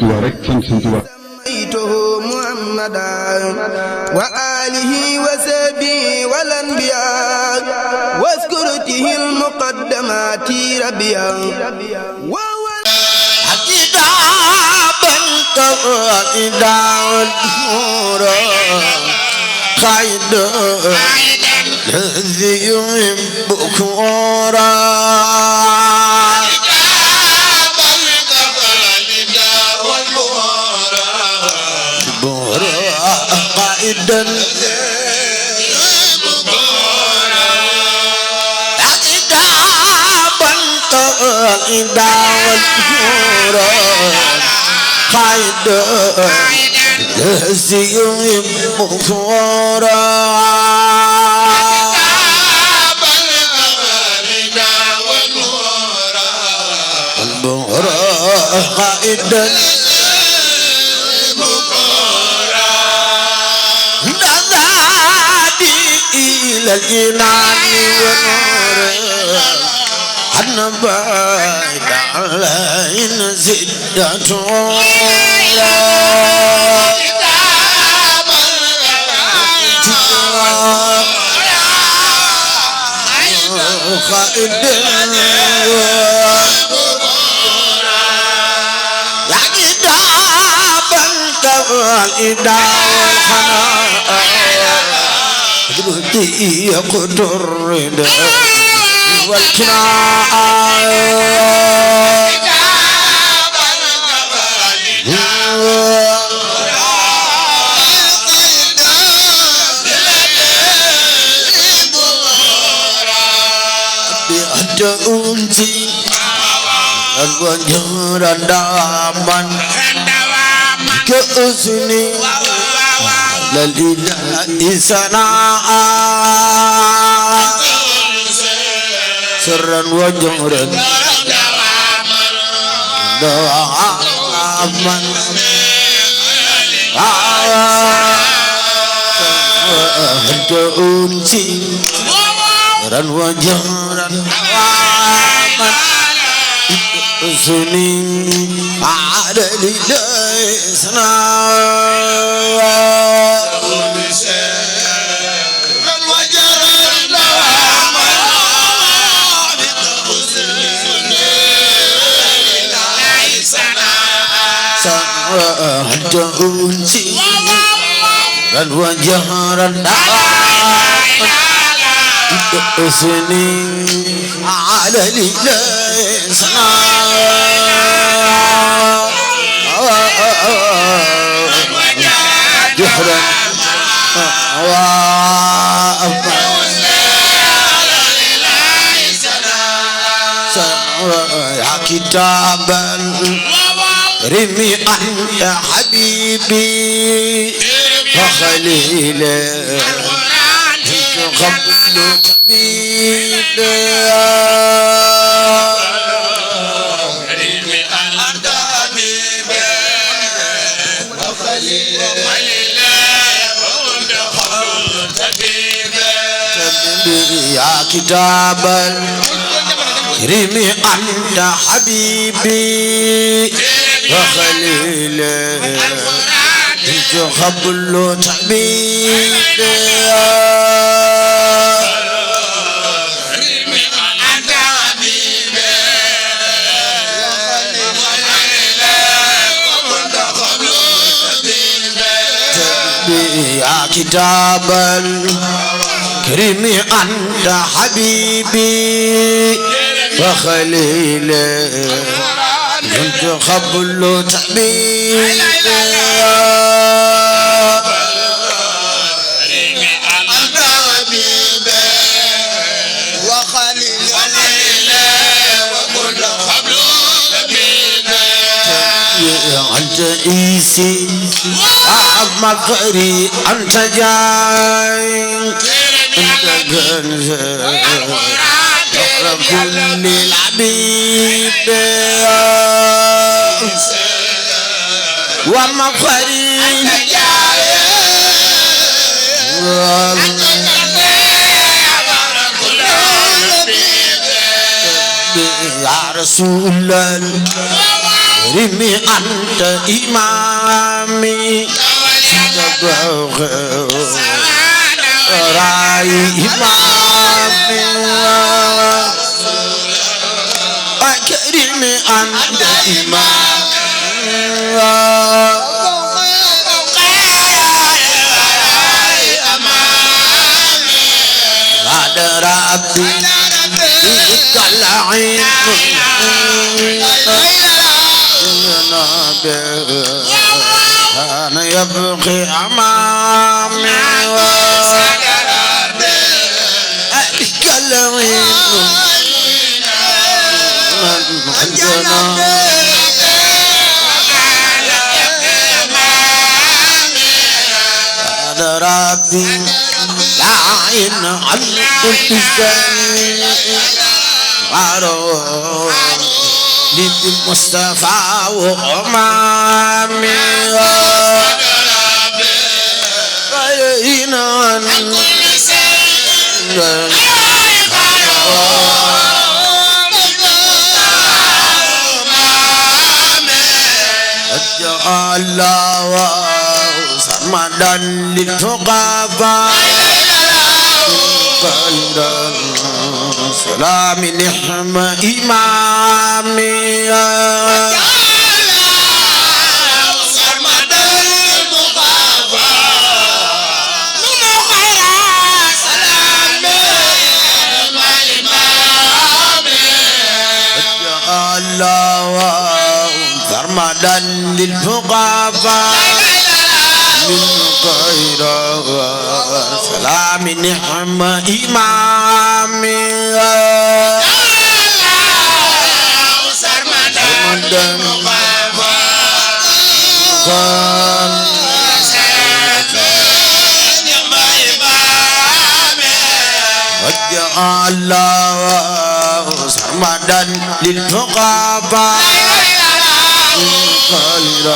Tuubaa rek sant Sëñ Tuubaa محمدا وآله وصحبه والأنبياء واذكرته المقدمات ربيا حقيقة بنت إذا الدهور خيد الذي يحبك قائدا قائدا والحورا قائدا الذي يحبك قائدا إلى الجنان ونور النبات علينا زدة خائد يا كتابا كالإداء والخناء بدي يقدر الردى والكناء بأدونتي الوجه رداما كأسني للإله سناء سرا وجهرا دواما أنت أنسي سرا وجهرا دواما سني على الإله سناء أنت أنسي وجهرا أسني على الإنسان جهرا يا كتابا رمي أنت حبيبي وخليلي قبل طبيبي رمي أنت حبيبي وخليلي قبل طبيبي يا كتابا رمي أنت حبيبي وخليلي قبل طبيبي رمي أنت حبيبي وخليلي قبل طبيبي يا كتابا رمي أنت حبيبي وخليلي كنت قبل طبيبي أنت إيسي مقري أنت جاي أنت كنز كل العبيد ومقري يا رسول الله رمي أنت إمامي راي إمامي أكرمي أنت إمامي هذا ربي كالعين أنا يبقي أمامي كالعين هذا ربي لعين عن كل شيء عروض للمصطفى وأمامي غيرين عن كل شيء الله صمدا للفقراء سلام نحم إمامي صمدا للفقراء سلام نحم إمامي الله صمدا للفقراء من خير سلام نعم إمامي سرمدا الله سرمدا للفقراء خير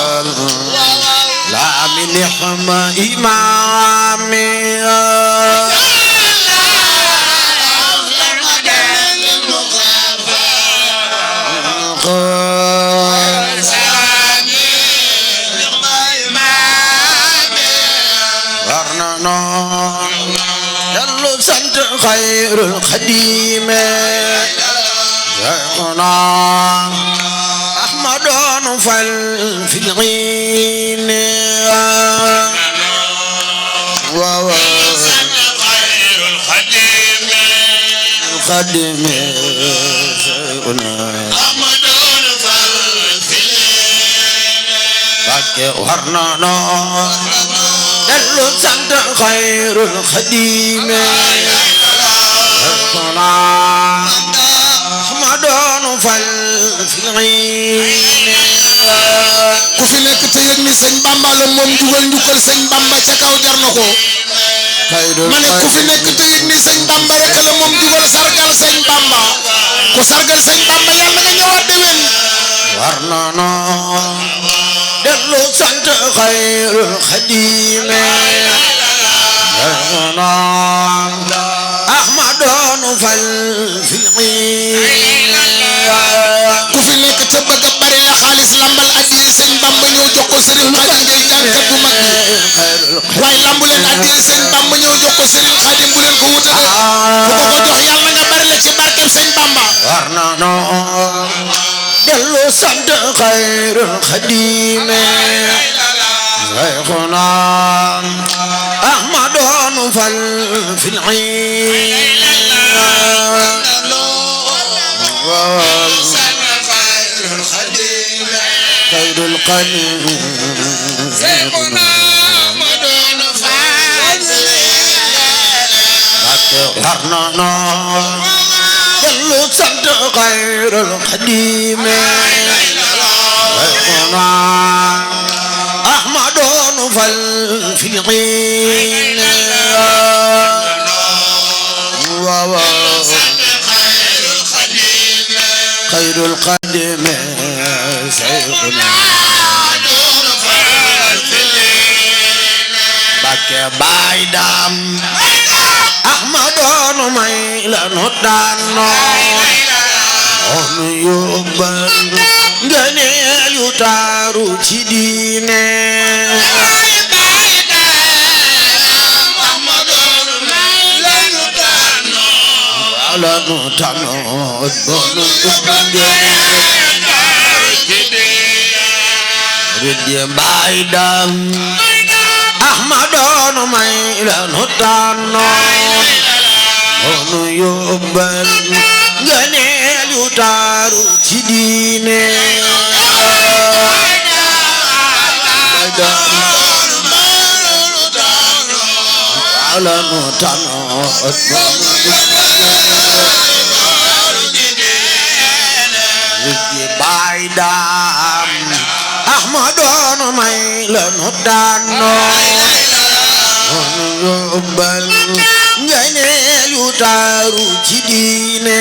لا من نحم إمامي يلو سنت خير الخديم شيخنا أحمد نفل في العين خير الخديم الخديم شيخنا أحمد نفل في العين باكي ورنا يلو سنت خير الخديم شيخنا أحمد نفل في العين ku fi nekk te yëg ni sëñ Bamba la moom dugal njukkal sëñ Bamba ca kaw jar na ko ma ne ku fi nekk te yëg ni sëñ Bamba rek la moom dugal sargal sëñ Bamba ku sargal sëñ Bamba yàlla nga ñëwaat déwén war na noo dellu sant xayrul xadime na ahmadoon fal fil ku fi nekk te bëgg a bare xaalis lambal addiya sëñ Bamba ñëw jox ko Serigne Khadim Gueye jàngkat bu mag bi waaye lambu leen addiya sëñ Bamba ñëw jox ko Serigne Khadim bu leen ko wutale bu ko jox yàlla nga bari la ci barkeb sëñ Bamba war na noo dellu sant xayrul xadime شيخنا أحمد نفل في العين خير القلب شيخنا أحمد نفل ورنا كل سنت خير القديم شيخنا أحمد نفل في العين خير القدم شيخنا بك بايدام أحمد نميلا نتانو on yóbbal ngëneel yu taaru ci diine wala nu tanoot bonu ridye Baay Daam Ahmadoonu may la nu tanoot bonu yóbbal ngëneel yu taaru ci diine wala nu tanoot ridye Baay Daam Ahmadoonu may la nu tanoot bonu yóbbal ngëneel yu taaru ci diine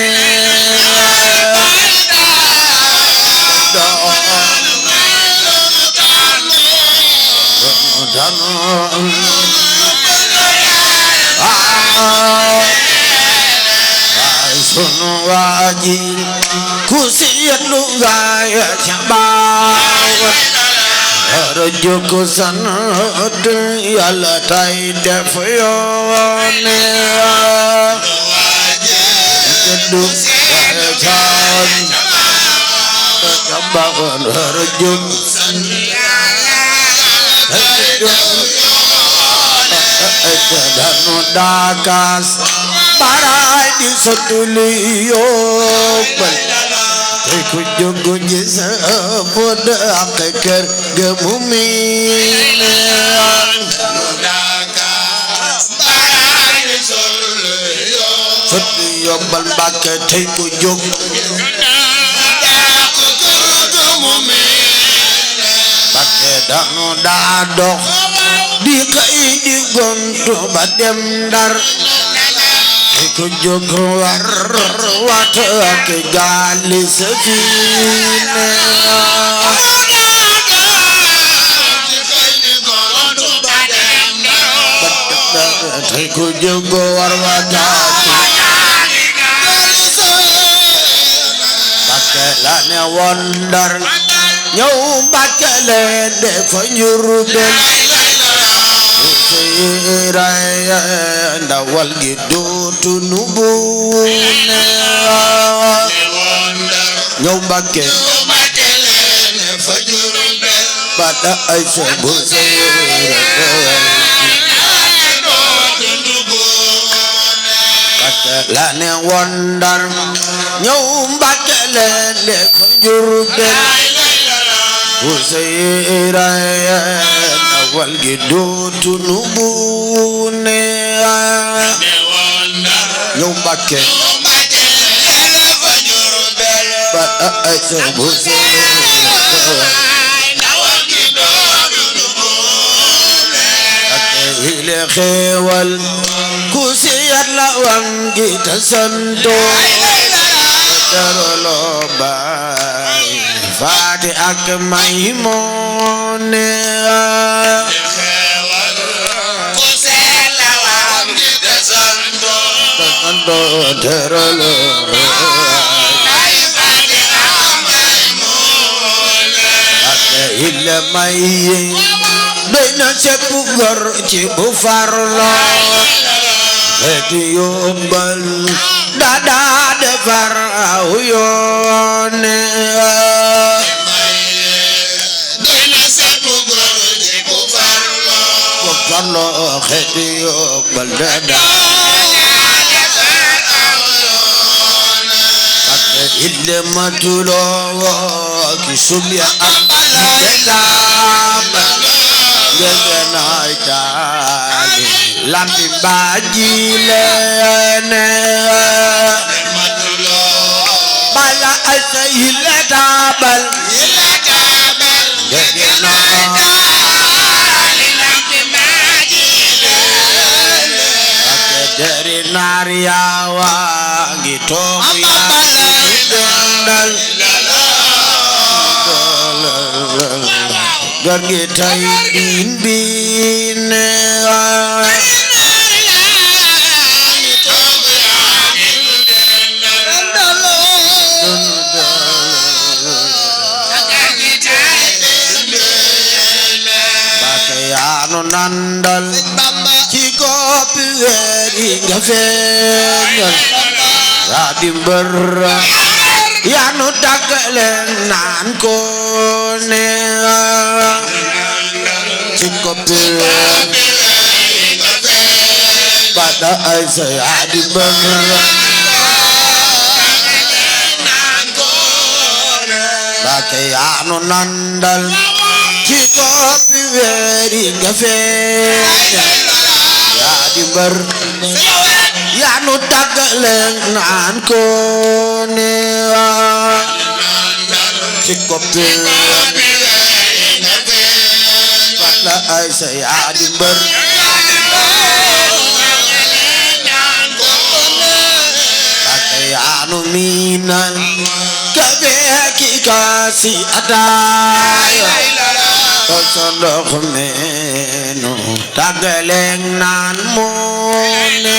sunu waaji ku siyatlu gaaya ca baawan ara joko sanat Yàlla tay def yoone jaddu gaaya ca baawan ara joko danu dakas baray di sotuli yóbbal tey ku jógu ji sa bod ak kër ga mu miine sotuli yóbbal Mbàkke tey ku jóg Mbàkke danu daa dox di xëy di gontu ba dem Ndar ku jóg war wat ak gaali safiina tey ku jóg war wat Mbàkke la ne woon Ndar ñëw Mbàkke le defa Njurbel ndawal gi dootu nu buune ñëw Mbàkke bada ay sa bu Mbàkke la ne woon Ndar ñëw Mbàkke leen defa Njurbel bu seyra ndawal gi dootu nu buune ñëw Mbàkke ba ay sa bu seyra ile xewal ku siyat la wan gi ta santo tarolo Baay Faati ak Maymune ku siyat la wan gi ta santo tarolo Baay Faati ak Maymune ak ile may doy na sepp gor ci bu farlo eti yóbbal dada defar aw yoone doy na sepp gor ci bu farlo eti yóbbal dada defar aw yoone ate ille matulo ki subya naay taali lampi baaji leene bala asa yile taabal gege naay lampi baaji leene ake deri naar yaawa ngi toog yaadal gargi tay bin bine gargi tay nu nandal ci koppi weer yi nga feeñal yaa di mbër yaa nu tàggale naan ko ne ci koppi weer bada ay sa yaa di mbër Mbàkke yaa nu nandal ci koppi weer yi nga feeñal yaa di mbër yaa nu tàggale naan ko ne ci koppi weer bada ay sa yaa di mbër Mbàkke yaa nu miinal ki kaasi ataaya so ndox meenu tàggaleeg naan moone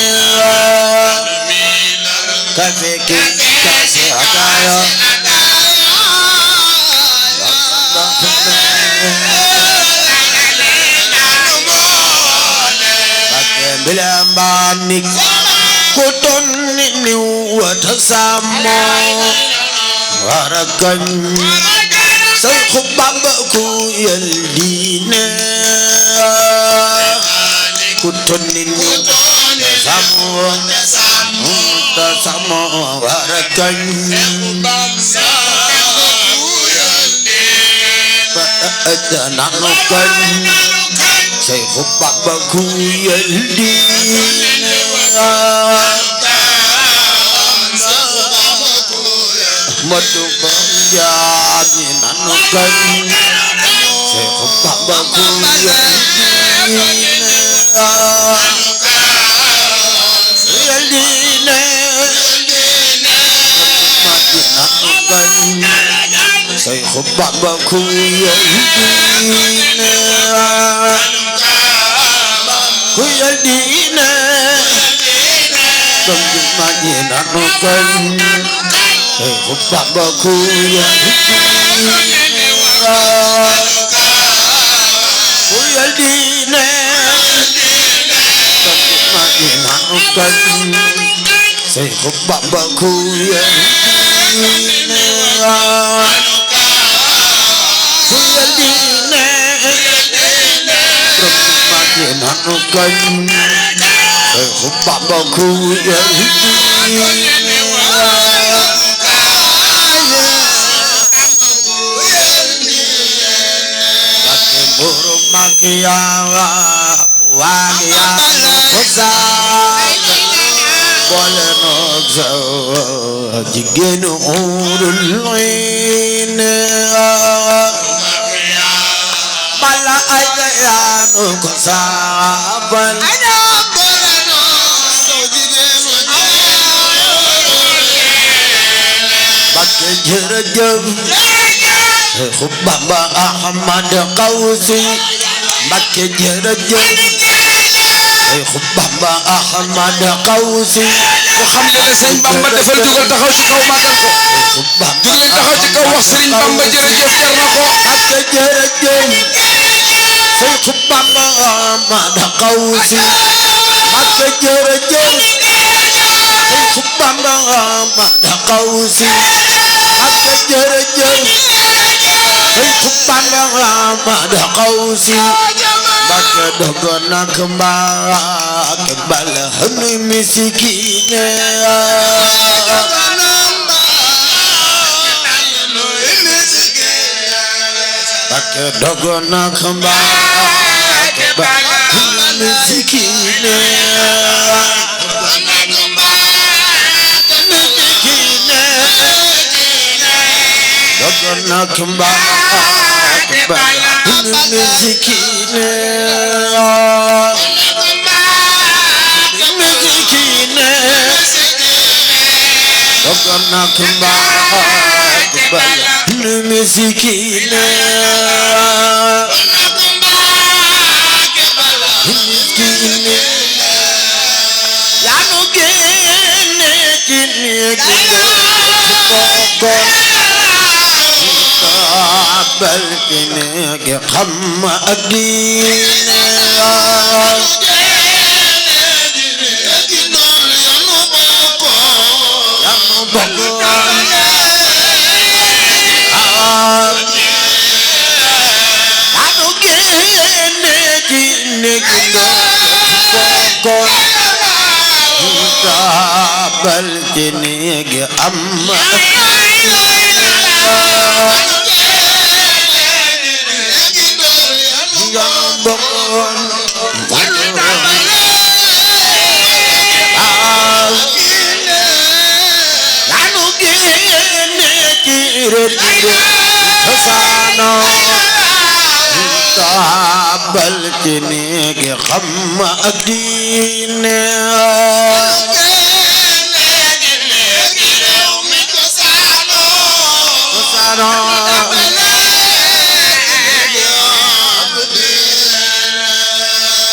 kafe ki kaasi ataaya bakke mbilambaanik ku tonni ni wata sammo warakan Seex Bamba ku yal diine ku tonni ni samo warakan nanukan Seex Bamba ku yal diine matu panjani nanukan Seex Bamba ku yal diine nanukan Seex Bamba ku yal diine ku yal diine nanukan Seex Bamba ku yal diine ku yal diine nanukan Seex Bamba ku yal diine ku yal diine nanukan Seex Bamba ku yal diine makiyawa puwaya kosa bole nok sa jigéen urul ine bala ay gayanu kosa bal bakke jërëjëf Seex Bamba Ahmad Qawsi Mbàkke jërëjëf Seex Bamba Ahmad Qawsi ku xam ne la sëñ Bamba defal jógal taxaw ci kaw màggal ko jóg leen taxaw ci kaw wax sëriñ Bamba jërëjëf jar na ko Mbàkke jërëjëf Seex Bamba Ahmad Qawsi Mbàkke jërëjëf Seex Bamba Ahmad Qawsi Mbàkke jërëjëf Seex Bamba Ahmad Qawsi Mbàkke dogo nak Mbàkke bala hanu misikine Mbàkke dogo nak Mbàkke bala hanu misikine dogo nak Mbàkke bala hanu misikine dogo nak Mbàkke bala hanu misikine yaa nu génne ci néeg bal ki néeg xam ak diine balcini amma balcini xam ak diine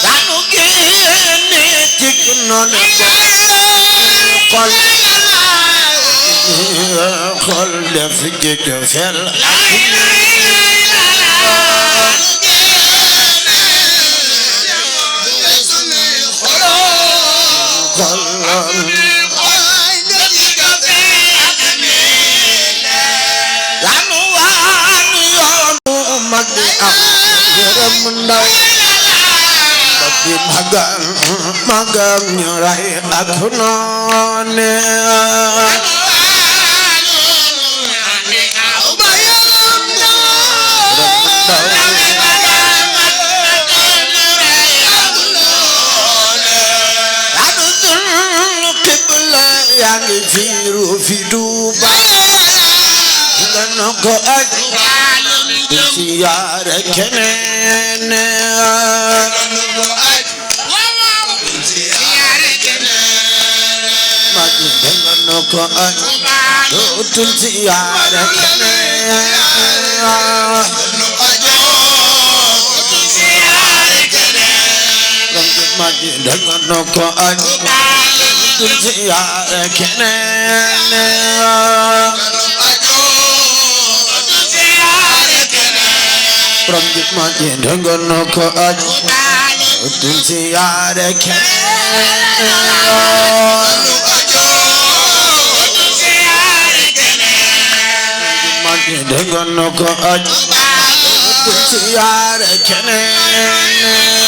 daanu génne ci noonu xol def ci fel magam ñu ray ak noone yaa ngi fiiru fi Tuuba nga na ko aj ci yaare keneen ko ay dootul ziyaare keneen maji dangano ko ay dootul ziyaare keneen maji dangano ko ay dootul ziyaare keneen dangano ko aj dootul ziyaare keneen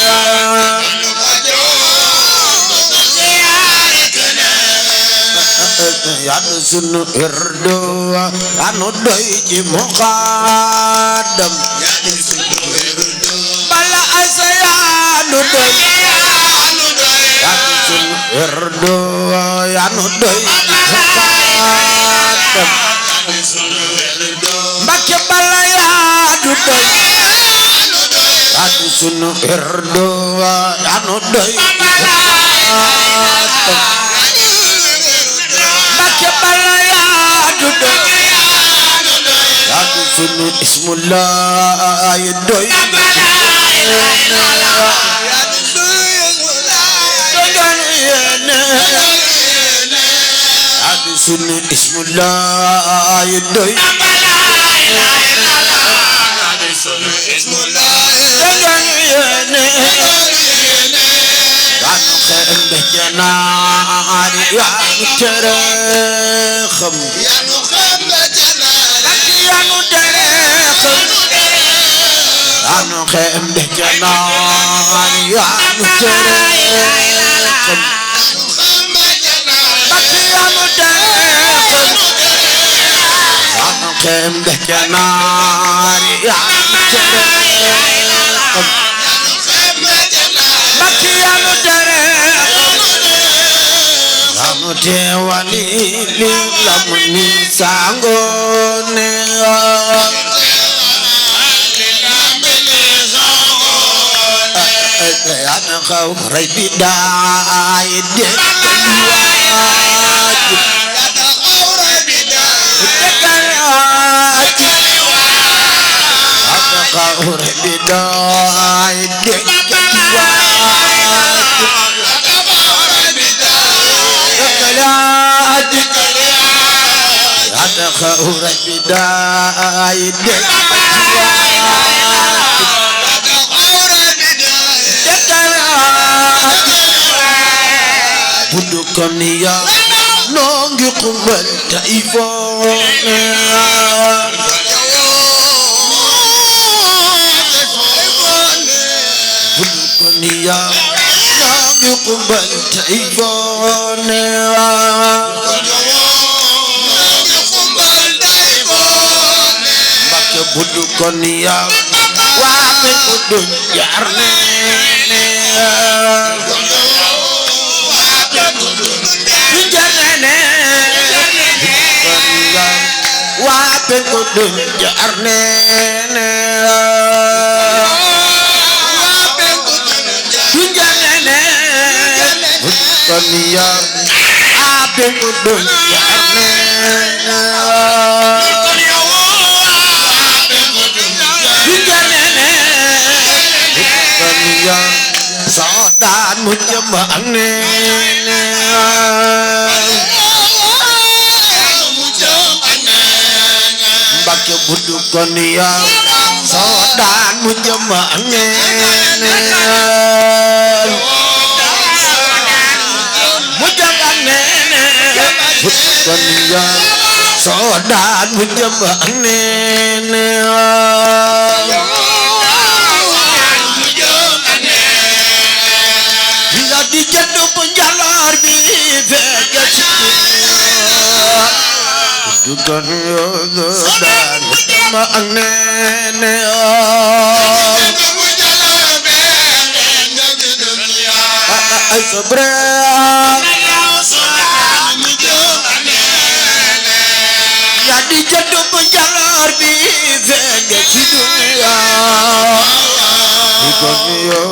yàlla sunu irdo anu doy ci muqaddam bala asayanu doy yàlla sunu irdo anu doy ci muqaddam Mbakke bala yaa du doy adu sunu irdo anu doy Mbakke bala yaa du doy adu sunu ismullah ay doy adu sunu ismullah ay doy Tewali li lamni sangone ana xaw ray bi daay de خور بداية دك kon ya noo ngi xumbal tay foone budu kon ya noo ngi xumbal tay foone Mbakke budu kon ya waa pe budu jaar ne waa pe budu jaar ne kon ya waa pe budu jaar ne Sodan mu jembang ne Mbakke budu kon ya sodan mu jembang ne mu jembang ne budu kon ya sodan mu jembang ne di jaddu penjalar bi fekk ci dugan yo dan ma ak nene ay sobre ya di jaddu penjalar bi fekk ci dunia dugan yo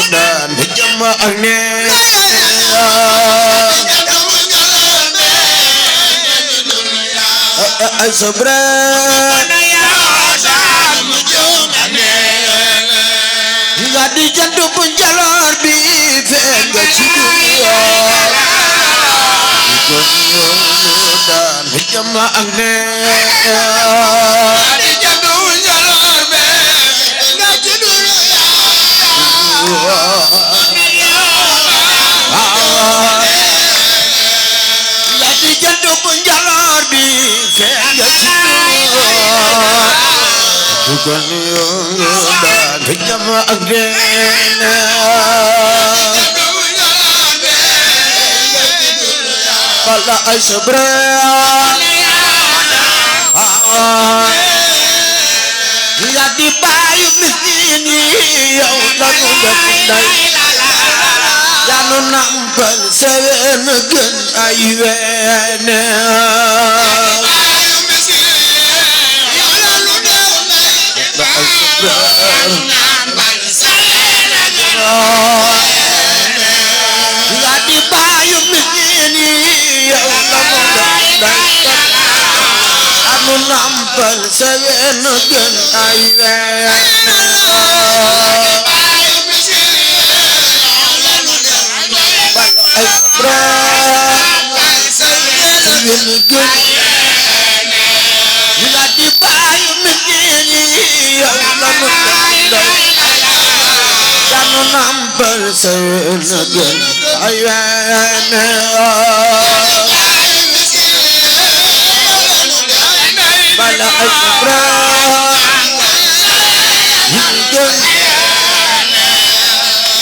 dan ma ak nene ay sobre nga di jantu penjalor bi fekk ci dunia kon yo dan jama ak ne di jantu penjalor bi nga ci dunia di jantu penjalor bi fekk ci dugan yo dan jama ak gene bala ay sobre ya di bayu miskin yow la nu def nday ya nu nampal sewen gën ay wene ya di bayu miskin yow la nu def nday ya nu nampal sewen gën ay wene nampal senagan ayane bala asra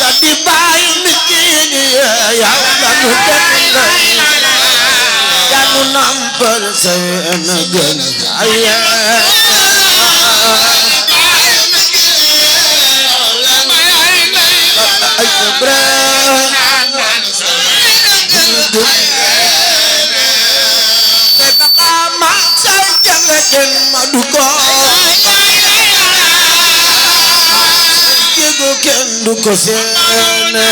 jadi bayi miskin ya lalu kamu nampal senagan ayane maduko jego kendu ko sene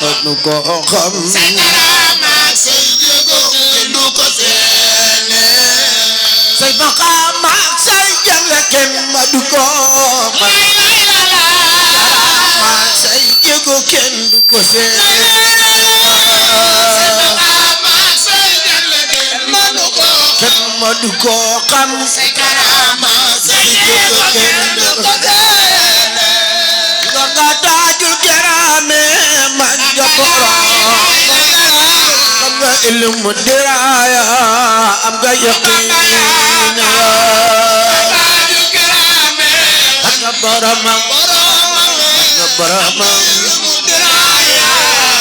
maduko xam say bakama say janga ken maduko say jego kendu ko sene maduko xam say karama say jëf kenn du ko seen nga taaju ilmu diraya am nga yaqin nga boromam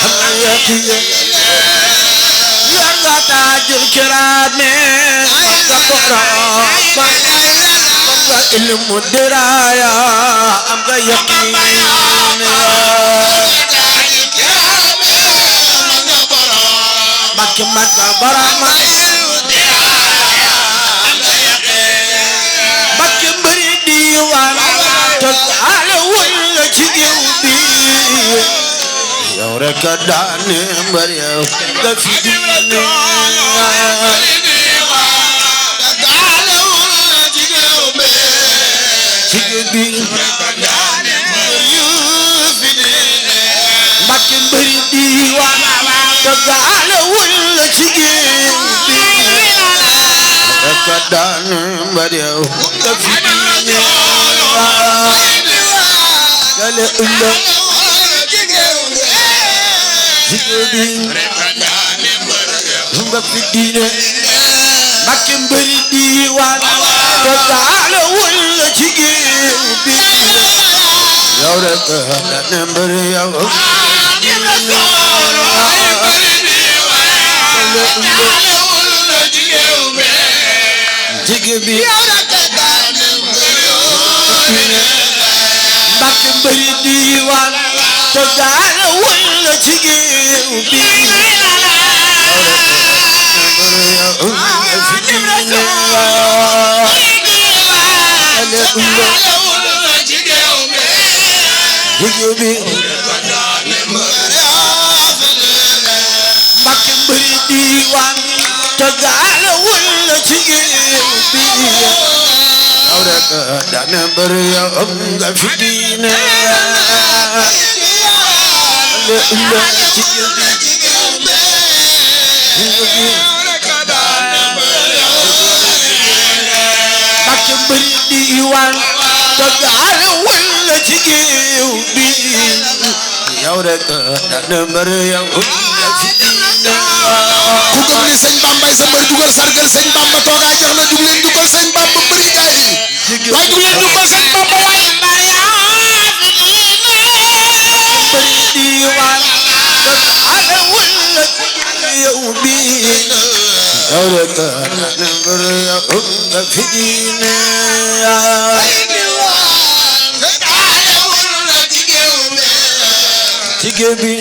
am nga yaqin yor nga taajul kiraame nga boromam am nga ilmu diraya am nga yaqin Mbàkke Mbàkke barama Mbàkke mbëri diwaan toj ale wul la ci géew bi yow rek a daane mbër yow nga fi diine ci géew bi Mbàkke mbëri diwaan tagaale wul la ci géew bi rek a daan mbër yow nga fi diine gale unda ci géew bi nga fi diine Mbàkke mbëri diwaan tagaale wul la ci géew bi yow rek a daan mbër yow jigéen bi Mbàkke mbëri diwaan te daala wul la jigéen bi jigéen bi Mbàkke mbëri diwaan te daala wul la jigéen bi yow rek daane mbër yow nga fi diine Mbàkke mbëri diwaan te daala wul la jigéen bi yow rek daane mbër yow nga fi diine ku gëm ni sëñ Bambay sa mbër dugal sargal sëñ Bamba toogaay jox na jug leen dugal sëñ Bamba bëri gaay yi waaye jug leen dugal sëñ Bamba waaye bëri diwaan te daala wul la jigéen bi yow rek daane mbër yow nga fi diine jigéen bi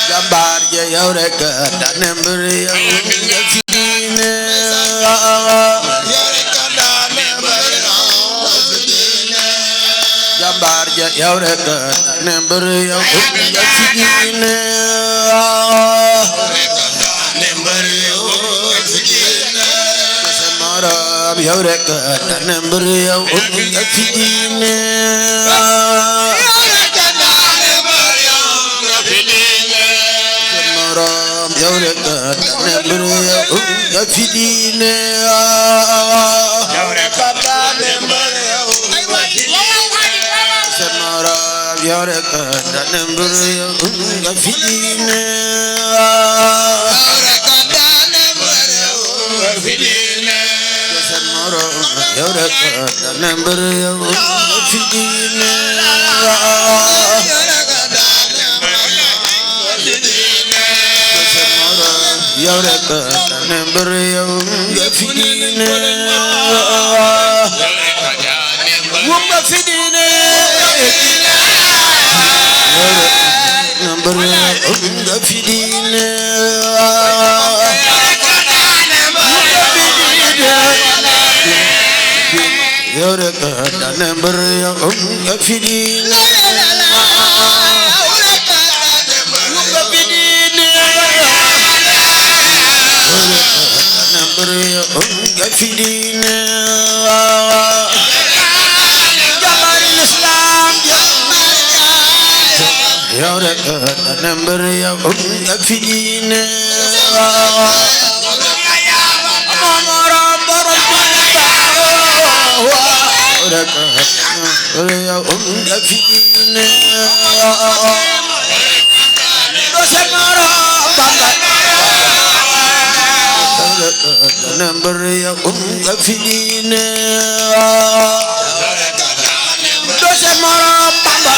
jàmbaar ja yow rek daane mbër yow nga fi diine jàmbaar ja yow rek daane mbër yow nga fi diine sa morom yow rek daane mbër yow nga fi diine yow rek daane mbër yow nga fi diine sa morom yow rek daane mbër yow nga fi diine sa morom yow rek daane mbër yow nga fi diine yow rek daane mbër yow nga fi diine moom nga fi diine mbër yow nga fi diine yow rek daane mbër yow nga fi diine nga fi diine jàmbaari lislaam yow rek daane mbër yow nga fi diine morom borom yow rek mbër yow nga fi diine نمبر يا أم فينا دوسة مرام بابا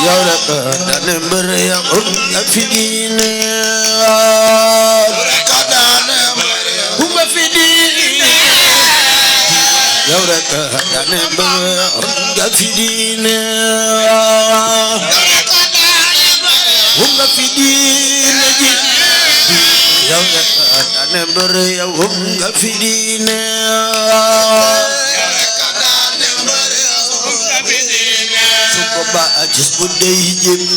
يا رب نمبر يا أم فينا أم فينا يا رب نمبر يا أم فينا أم فينا يا نمبر يا هم غفلينا سبب أجس بدي جيب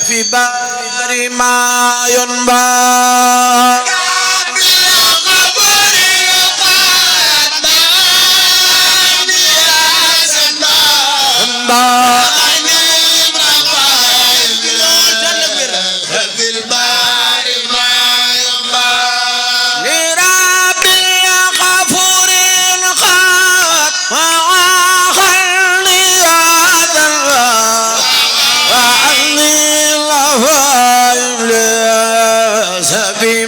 في بار ما ينبع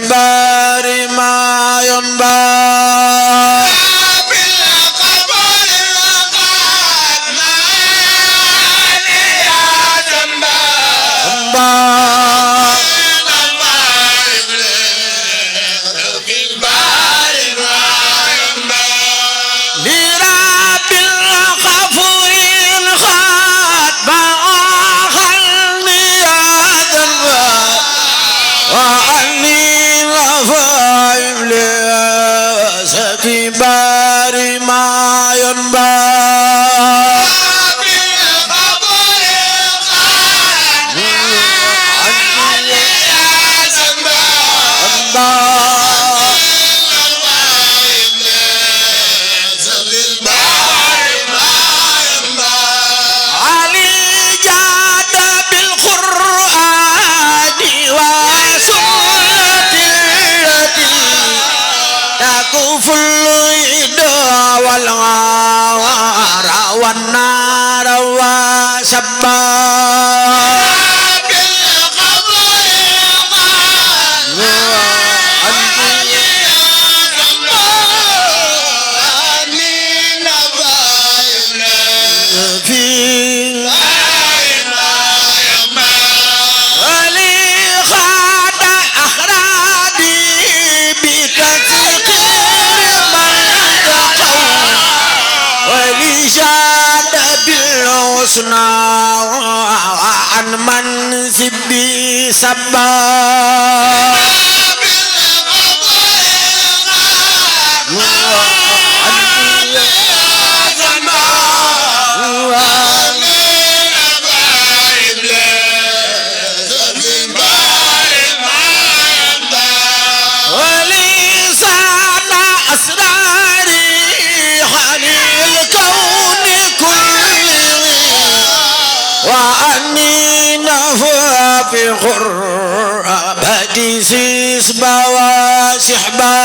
Bye. يسنى عن منسب سبا في غربة سيسبا وسحبا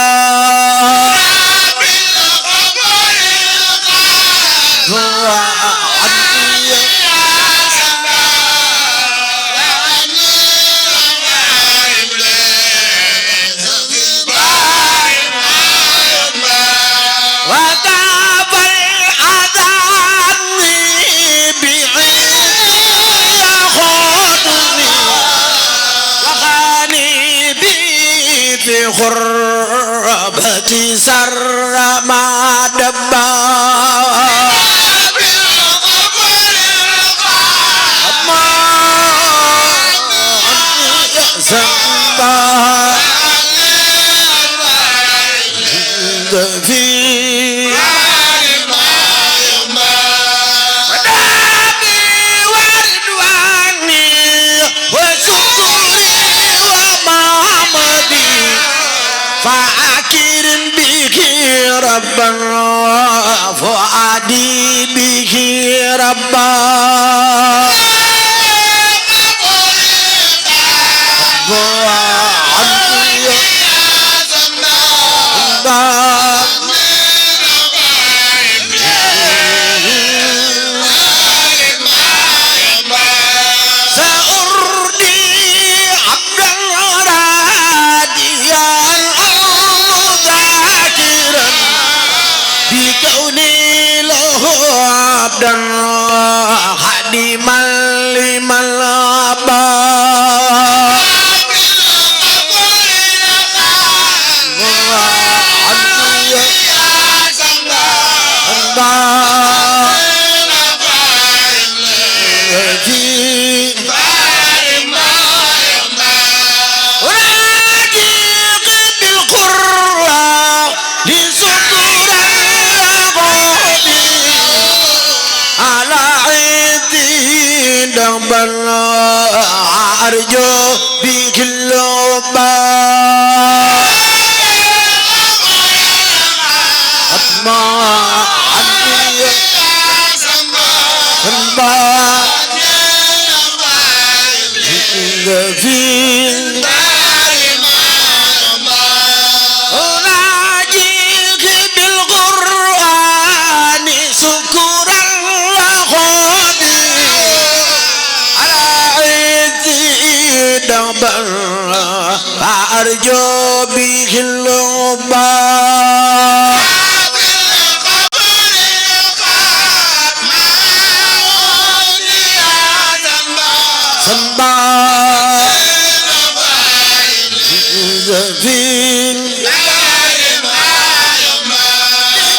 غربتي سر ما دبا ما زنبا في فأكر به ربا فؤادي به ربا خادما لمن أبى أرجو بكل باب أطمع عني في أناجيك بالقرآن شكرا أرجو به اللبا سنبا زفين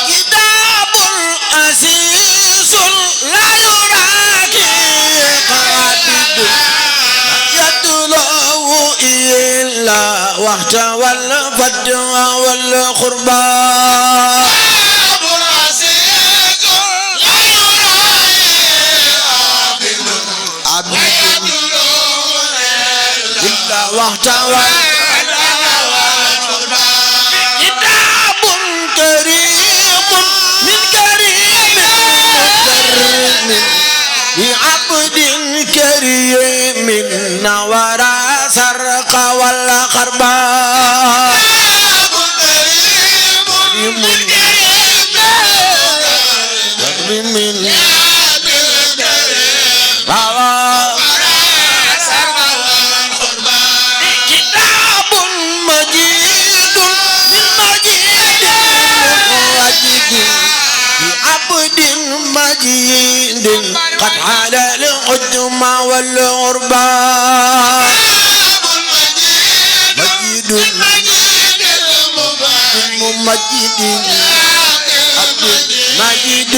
كتاب أسيس لا يراكي قادد يدلو إلا وقت والفدوى والقربى إلا وقت كتاب كريم من كريم مكرم بعبد كريم نورا سرق والخربا كتاب مجيد من مجيد بعبد مجيد قد على القدم والغربا مجيد ممجد مجيد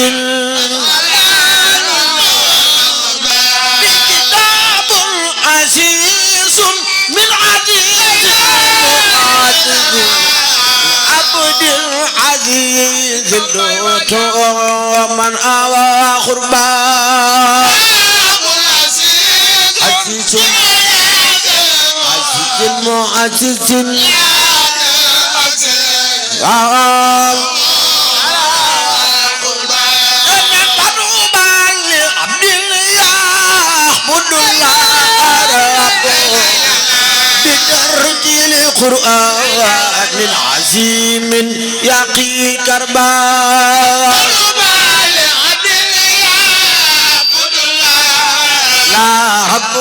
عبد العزيز اللوت من أوى خربا عزيز معزز بترتيل القرآن العظيم يقي كربا لا رب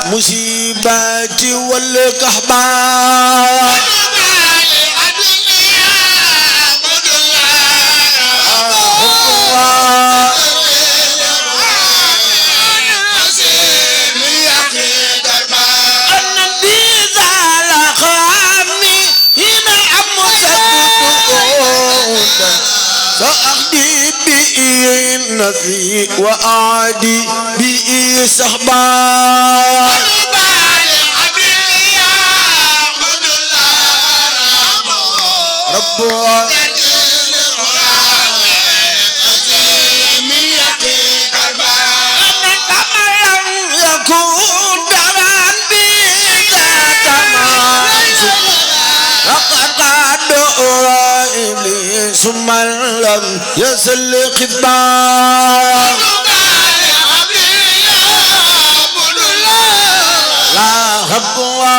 المصيبات والكحبات سأخدي بي النبي وأعدي بي صحبا رب يكون دران بي ثم لم يزل خطبا لا خطوة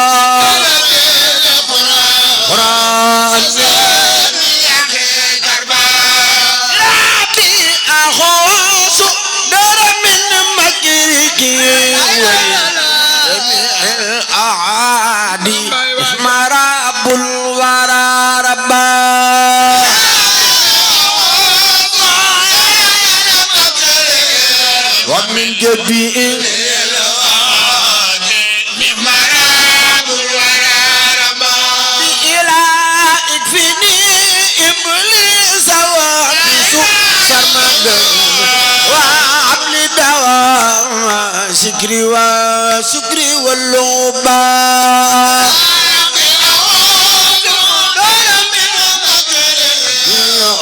قرآن ربي أخوص در من مكرك جميع الأعادي اسم رب الورى ربا ومن جبين بإله اكفني إبليس وحبس سرمدا وعبل دوام شكري وشكري واللوبا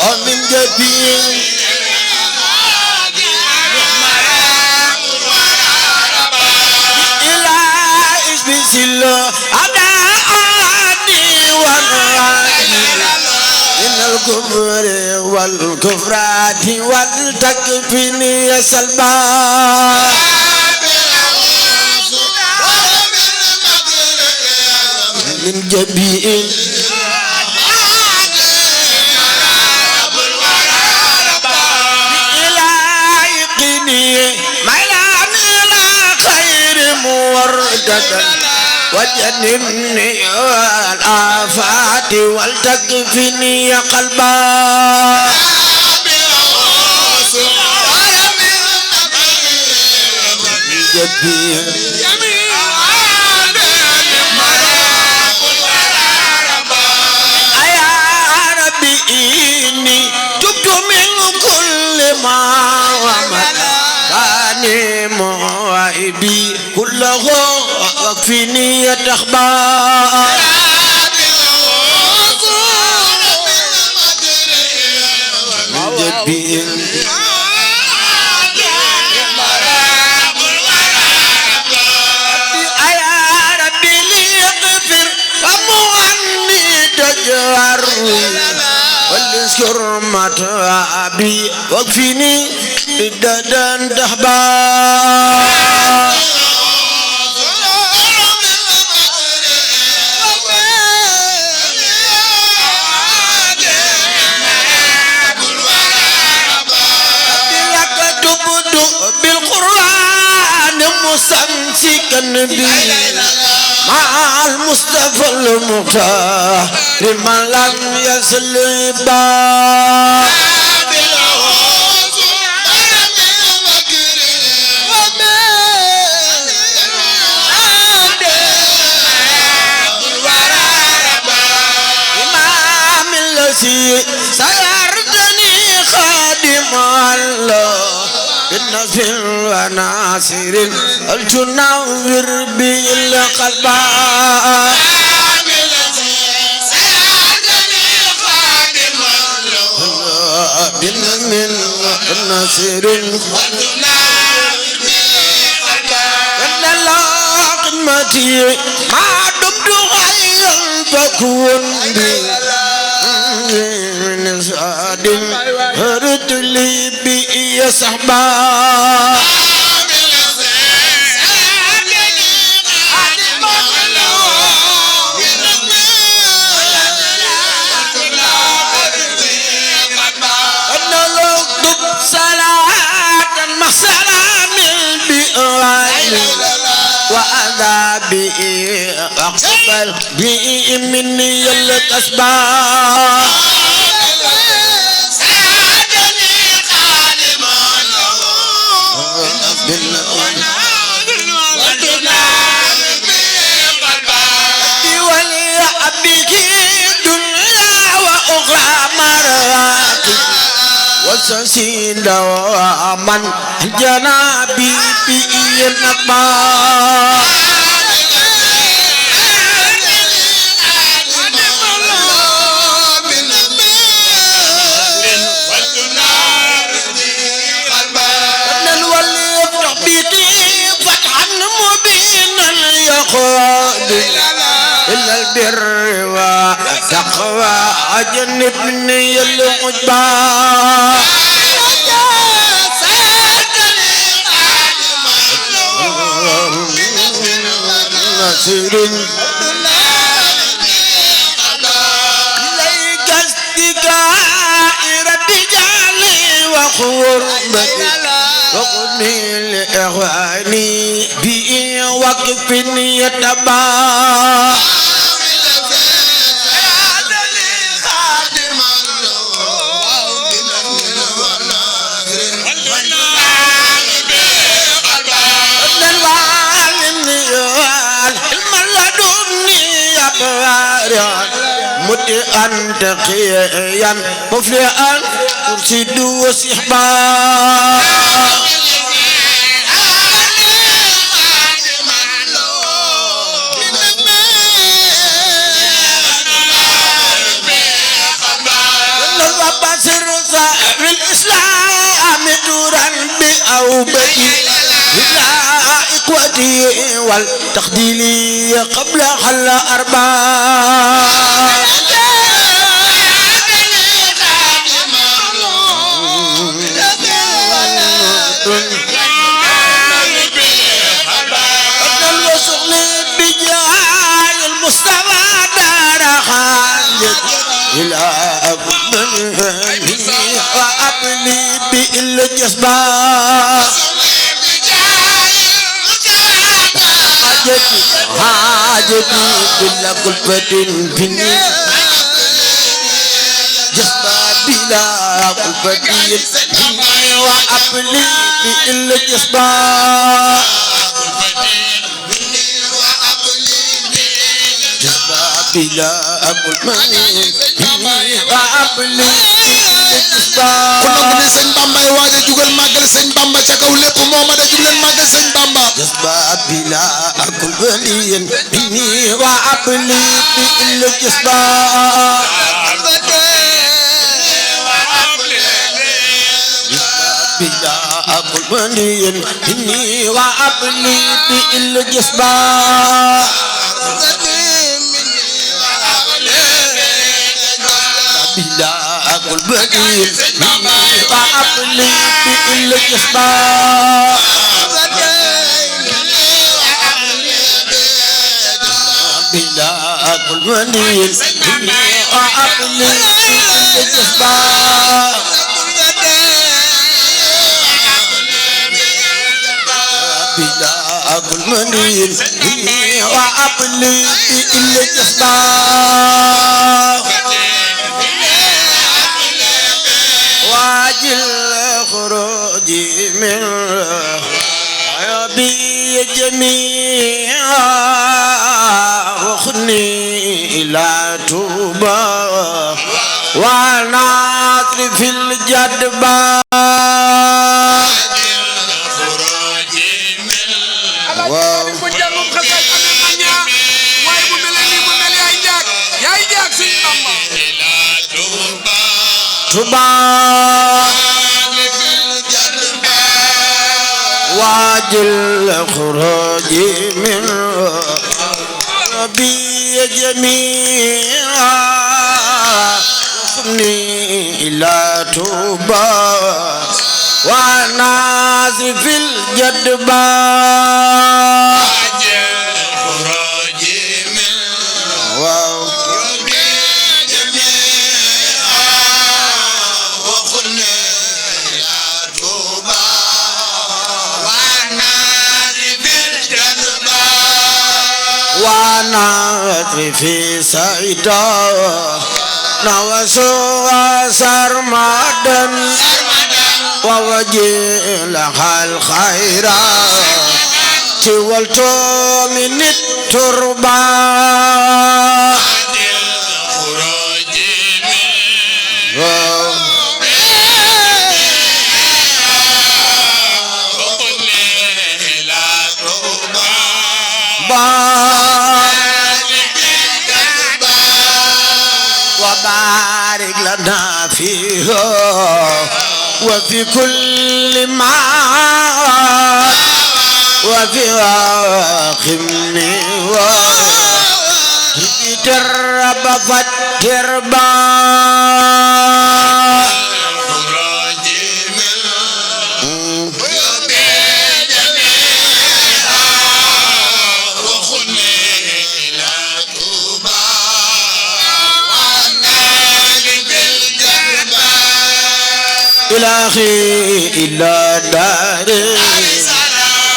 ومن جبين أداني والراني إن الكفر والكفرات والتكفيني سلبا من جبين إلهي ميلان إلى خير مورددا وجنبني الآفات والتكفني قلبا جبين يا ربي إني تبت من كل ما ومن كان موائبي كله واكفني تخبار من جبين يا ربي ليغفر ومعني تجار واذكر متعبي واكفني بددا تخبار مستمسكا بي مع المصطفى المختار من لم يزل با خدمتي سيردني خادم الله بالنصر وناصر التنور بالقلب بالنصر خدمتي ما دمت غيا فكون بي من سعد هرت لي بي يا صحبا وعذابي أقبل بي مني الكسبان ولي أبيك دنيا وأخرى مراتي وسسين دواما جنابي في النقبة إلا البر والتقوى أجنبني العجبى نصير إليك استقاء ربي جعلي وقربتي وقني لإخواني بي وقف يتبع متئا تقيا مفلئا ترشد وسحبا بالإسلام دورا بأوبتي إلى إخوتي والتخديل قبل حل أربعة الوصول بجاه المصطفى دار حاجة إلى أبنه وأبني بالجسبة حاجتي بلا كلفة فيني جسبة بلا كلفة فيني وأبني بالجسبة بلا أقول ماني وأبلي kon nag ne sëñ Bamba ay waaj a jugal màggal sëñ Bamba ca kaw lépp moom a da jug leen màggal sëñ Bamba جسبا بلا أقول ماني إني وأبلي بالجسبا بلا أقول ماني إني وأبلي بالجسبا بلا أقول بديل وأبلي بالجسبة بلا أقول بديل وأبلي بالجسبة بلا أقول بديل وأبلي بالجسبة واجل خروجي من عيوبي جميعا وخني إلى توبة وناظر في الجدبة waaw ko jàngum xasaay amee ma ñaa waaye bu mel ni mu mel yaay jaag sëñ Bamba tuba واجل الخروج من ربي جميعا وخمني إلى توبة وناس في الجدبة waaw وناس في سعيدا نوسوا سرمدا ووجلها الخير تولت من التربة waaw وبارك لنا فيها وفي كل ما وفي خمني وترب فتربا إلهي إلا دار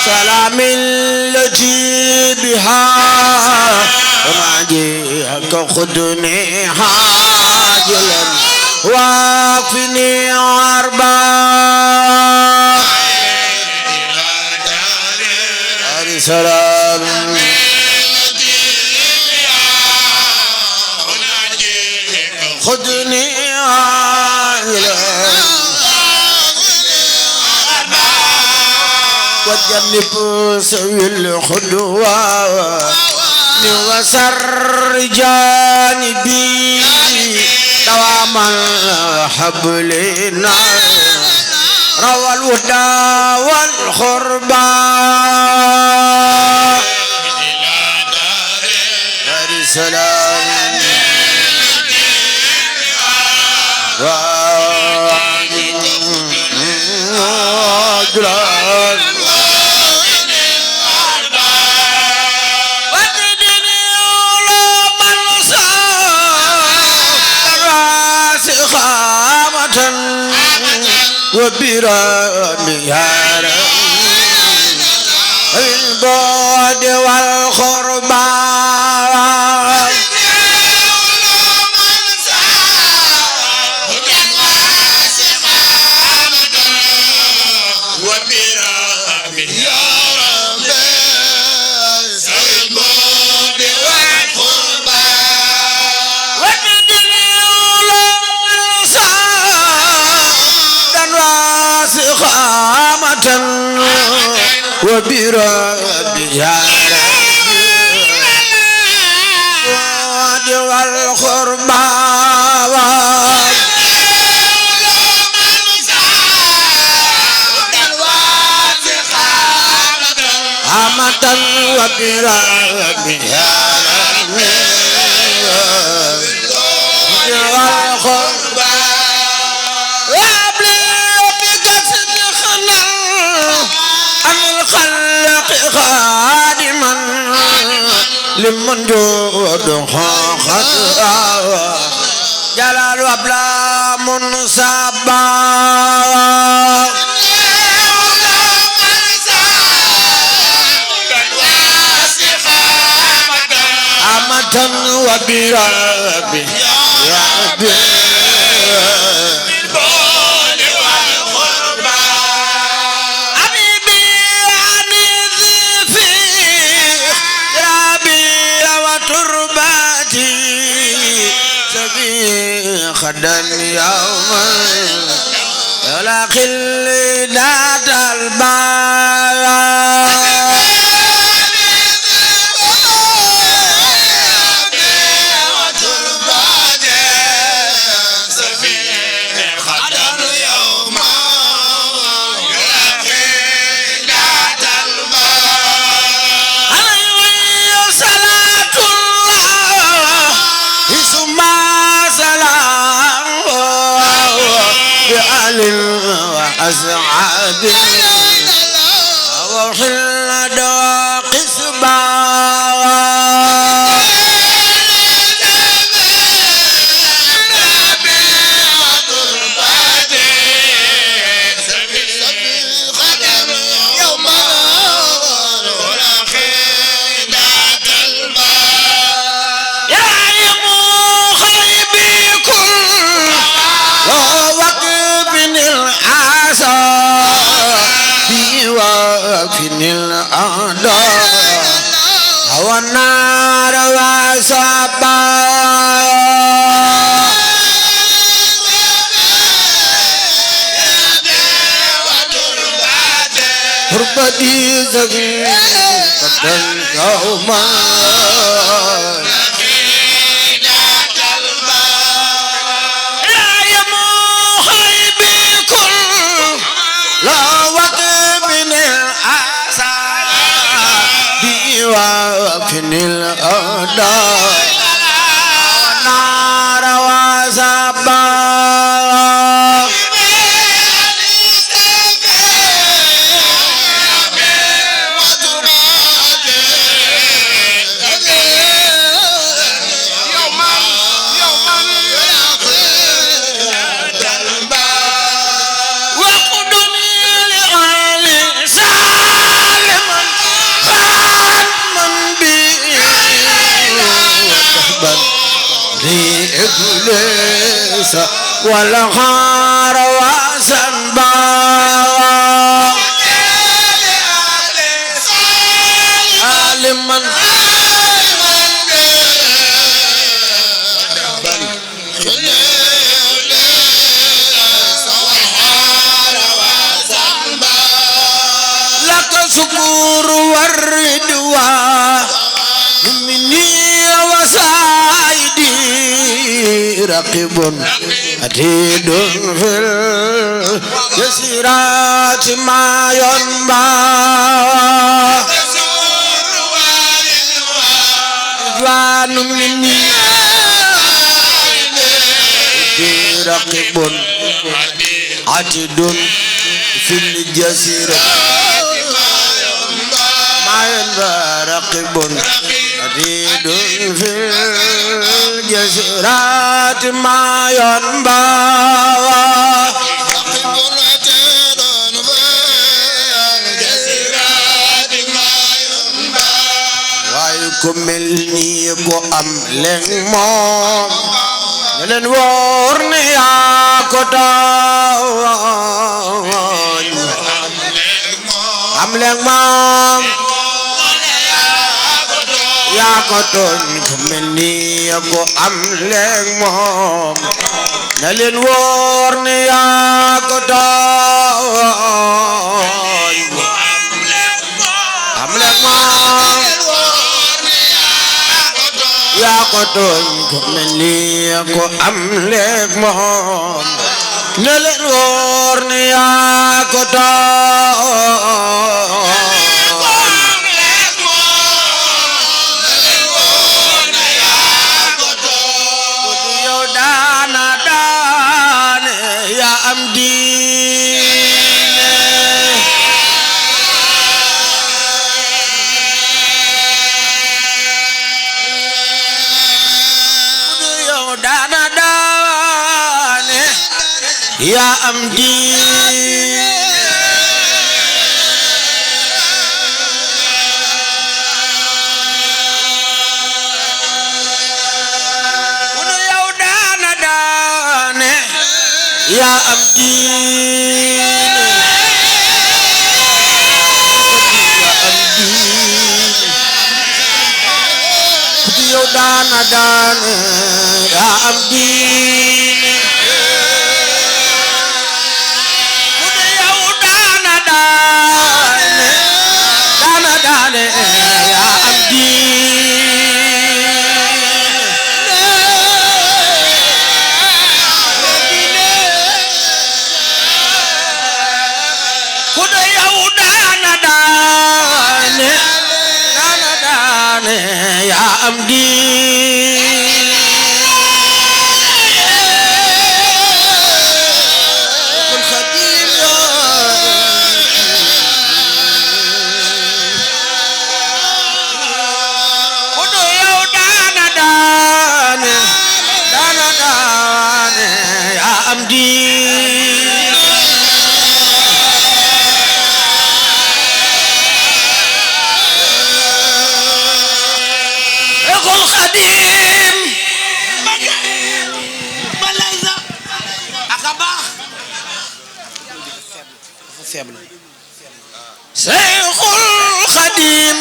سلام التي بها راجيك خذني حاجلا واكفني عربا سلام خذني عاجلا وجنب سوي الخدوة وسر جانبي دوام الحبلنا روى الودى والخربى دار السلام وبرامي يا رب البعد والخربى وبربي يا ربي والخربى عامة وبربي يا ربي والخربى الخلق خادما لمن جود خطأ جلال وبلا منصبا أمة وبربي يا ربي غدا يوما يلاقي الوداد الباب وأسعد وحل دواء قسبا وفن الأعداء والنار وسبا تربتي زغير قدر يوما وفن الأعداء نار وسبا إبليس والغار وسنبا عالما لك شكور والردوى مني وسائدي رقيب عتيد في الجسيرات ما ينبع رضوان مني رقيب عتيد في الجسيرات ما ينبع رقيب عتيد في الجسرات ما ينبع ويكم ملني كو أم لن موم لن ورني يا كتاوان أم لن موم yaa ko tooñ ku mel ni ko am leen moom na leen wóor ne yaa ko tooñ am leen moom yaa ko tooñ ku mel ni ko am leen moom na leen wóor ne yaa ko tooñ am diine bu yow daana daane yaa am diine bu yow daana daane yaa am diine yow daana daane yaa am diine daane yaa am diin Seyxul Xadim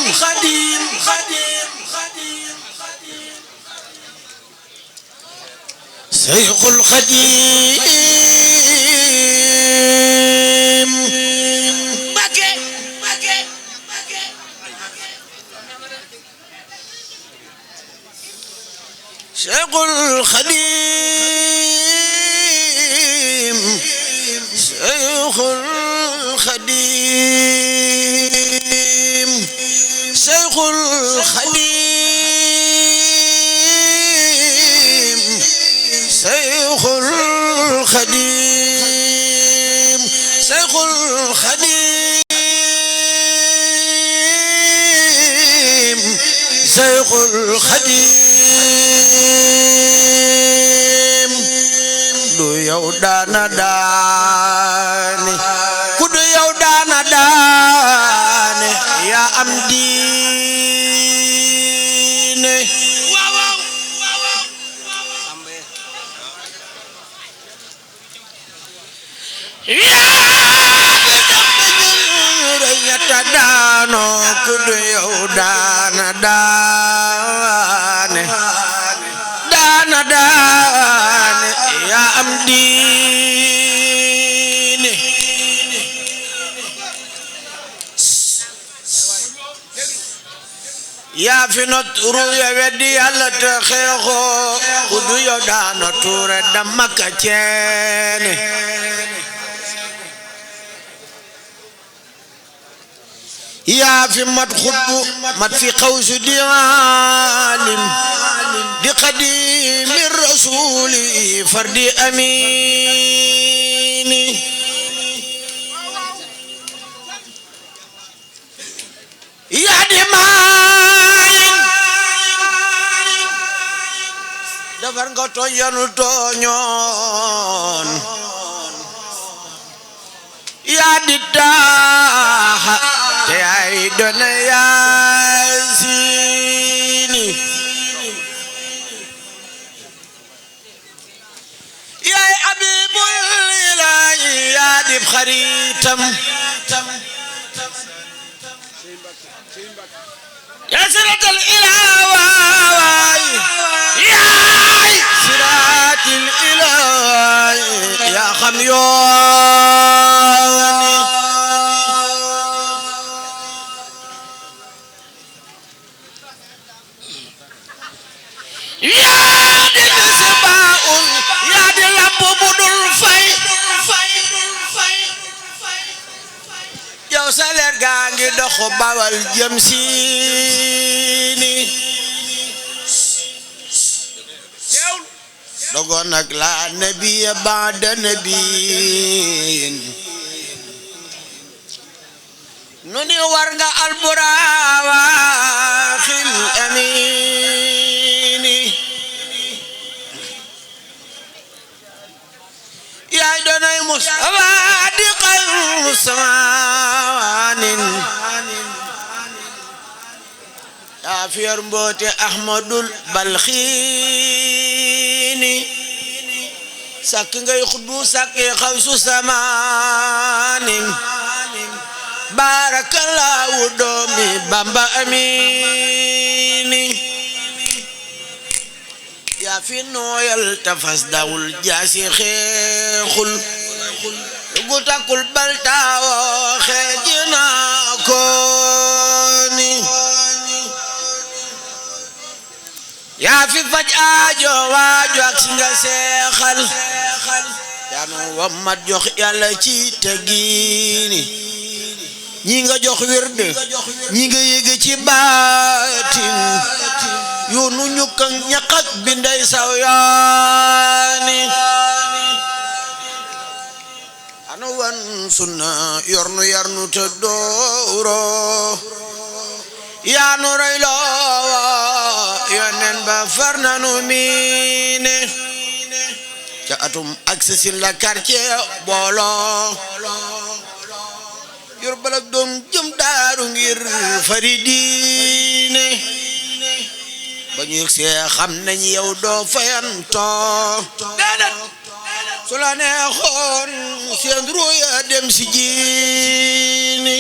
Seyxul Xadim Mbakke Seyxul Xadim Seyxul Xadim Seyxul Xadim Seyxul Xadim Seyxul Xadim Seyxul Xadim du yow daana daane ku du yow daana daane yaa am diine yaa daano ku du yow daana daane daana daane yaa am diine yaa fi not ruya weddi Yàlla te xeexoo ku du yow daana tuure dama ka ceene yaa fi mat xutbu mat fi xawsu di alim di xadimi rasuli fardi amini yaa di maayin defar nga tooñ yanu tooñoon yaa di taaxa te ay doona yaasini yaay abibul ilaahi yaa di xaritam yaa siratal ilaahi yaay siratil ilaahi yaa xam yooni yaa di misbaahun yaa di lamp bu dul fay yow sa leer gaa ngi dox Bawal jëm Siini dogoon nag la nabiya ba'da nabiyin nu ni war nga alburaaxil amini yaay doonay Mustafa di xayru samaanin yaa fi yor mboote Ahmadul Balxiini sàkk ngay xutbu sàkk xawsu samaanin barakallahu doomi Bamba amini yaa fi nooyal tafas dawul jaasi xeexul gu takkul baltaawo xeejina kooni yaa fi faj aajo waajo ak si nga seexal yaa nu wammat jox Yàlla ci tegiini ñi nga jox wird ñi nga yéege ci baatin yoonu ñukk ak ñaq ak binday saw yaani ana wan sunna yornu yarnu te dooro yaanu rey loo yonen ba farnanu miine ca atum ak sasin la quartier booloo yor balak doom jëm daaru ngir faridiine ba ñu see xam nañ yow doo fayantoo su la neexoon seen ruya dem si jiini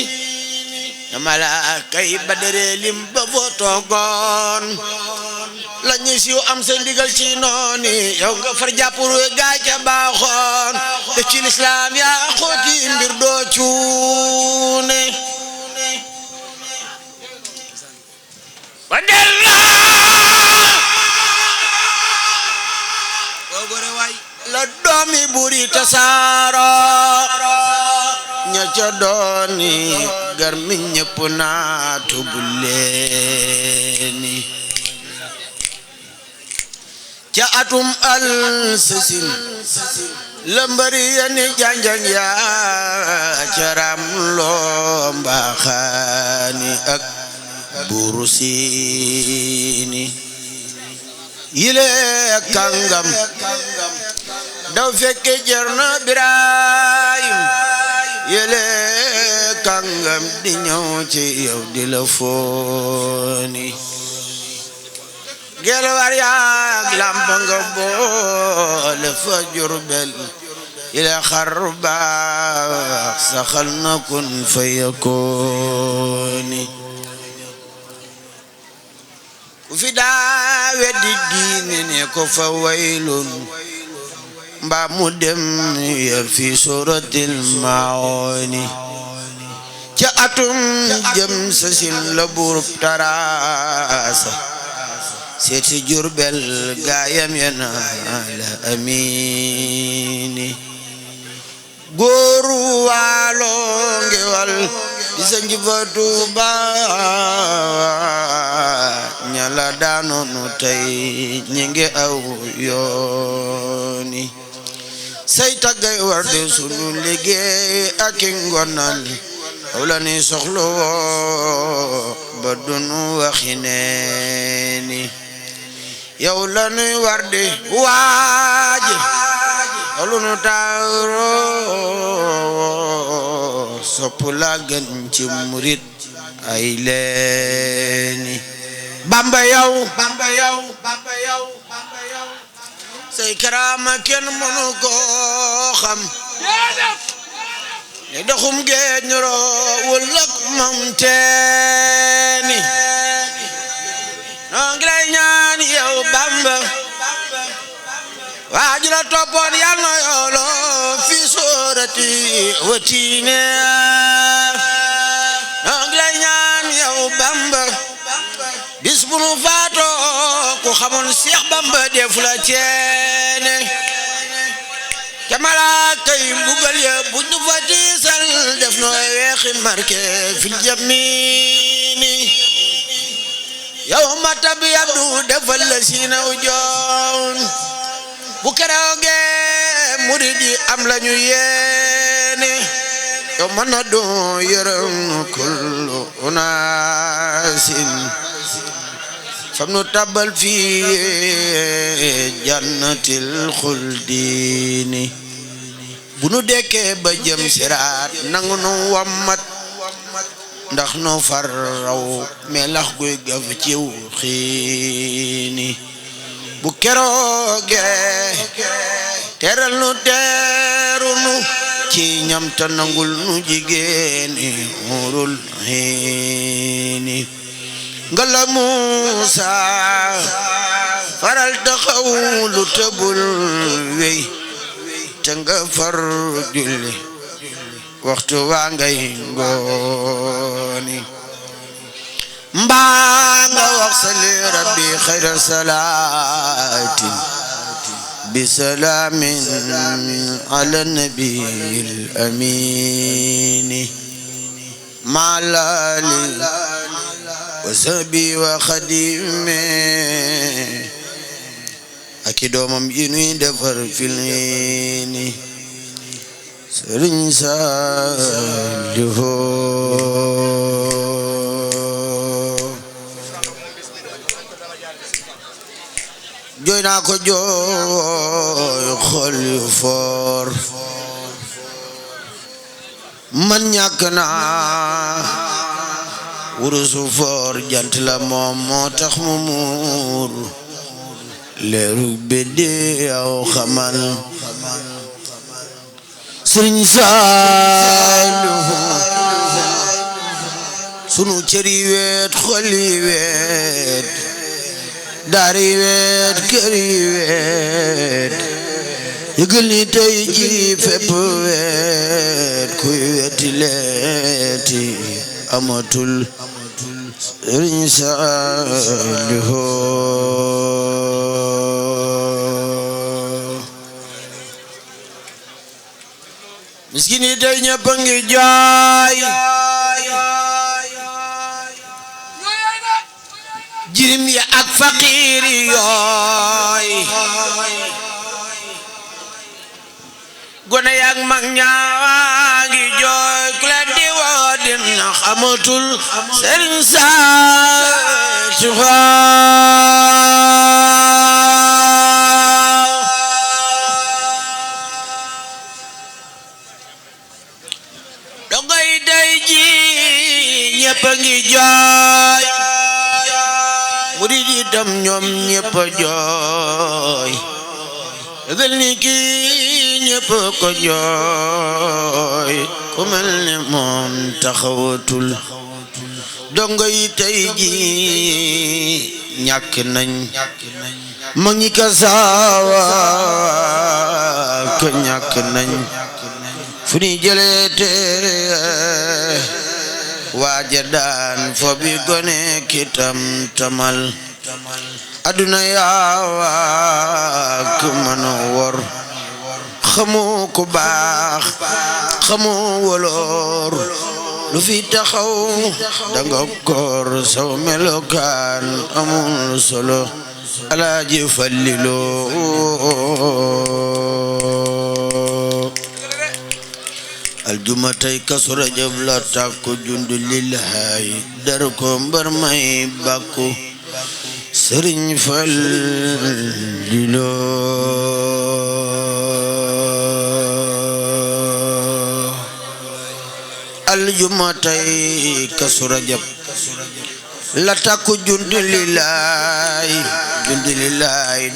na malaaka yi badare lim ba foo toogoon la ñu siiw am sa ndigal ci nooni yow nga far jàppur gaay ca baaxoon te ci lislaam yaa xooti mbir doo cuune bandella la doomi buri tasaaro ña ca dooni garmi ñëpp naatu bu leeni ca atum al sasin lambari yani janjang ya ca ram loo mbaxaani ak buru siini yile kàngam daw fekke Cerno Birahim yile kàngam di ñëw ci yow di la fooni gel war yaag lampa nga boole fa Jurbel yile xar baax saxal na kun fa yakooni ku fi daa weddi diine ne ko fa waylun mbaa mu dem yer fi suratil maoni ca atum jëm sasin la burub tarasa seeti Jurbel gaayam yana la amini góoru waalo ngewal di sa njiba Tuuba ñala daanoonu tey ñi ngi aw yooni say taggay war de sunu liggéey ak ngonal aw la ni soxlo ba dunu waxi neeni yow la nuy war de waaje alu nu taaro sopp la gën ci murit ay leeni Bamba yow say karaama kenn mënu ko xam ne doxum géej ñoroo wulak mam teeni noo ngi lay ñaan yow Bamba waaju la toppoon yal na yoolo fi suurati watiine noo ngi lay ñaan yow Bamba bis bu nu faatoo ku xamoon Seex Bamba def la ceene ca malaaka yi mbugal ya bu ñu fa tiisal def noo weexi marke fil jamiini yow ma tab yabdu defal la siina ujoon bu keroogee murid yi am lañu yéene yow mën na doo yërëm kullu unaasin fam nu tabal fi jannatil xuldini bu nu dekkee ba jëm siraat nangu nu wammat ndax nu far raw melax guy gaf ciw xiini bu keroogee teral nu teeru nu ci ñam ta nangul nu jigéeni hurul hiini ngala Muusa faral taxaw lu tëbul wey te nga far julli waxtu waa ngay ngooni mbaa nga wax sali rabbi xayra salaatin bi salaamin ala nabil amini malali wasabi wa xadime ak i doomam yi nuy defar filini Sëriñ Saalihu jooy naa ko jooy xol yu foor man ñàkk naa wurusu foor jant la moom moo tax mu muur leeru bedde aw xamal Sëriñ Saalihu sunu cëri weet xoli weet dari weet këri weet yëgal ni tey ji fépp weet kuy weeti leeti amatul Sëriñ Saalihu miskin yi tey ñëpp a ngi jooy jirim yi ak faqiir yi yooy gone yak mag ñaa ngi jooy ku leen di woo dina xamatul Sëriñ Saalihu dogay day ji ñëpp a ngi jooy murid yi tam ñoom ñëpp a jooy dëggal ni kii ñëpp ko jooy ku mel ni moom taxawatul dongo yi tey ji ñàkk nañ mag ñi ka saawa ka ñàkk nañ fu ni jëlee te waaja daan fo bi gone kitam tamal aduna yaawa ku mën a wor xamu ku baax xamu woloor lu fi taxaw danga koor saw melokaan amul solo Alaaji Fallilu aljuma tey Kazu Rajab la takku jundu lillahi dar ko mbar may bakku Sëriñ Fallilu aljuma tey Kazu Rajab la takku jundu lillahi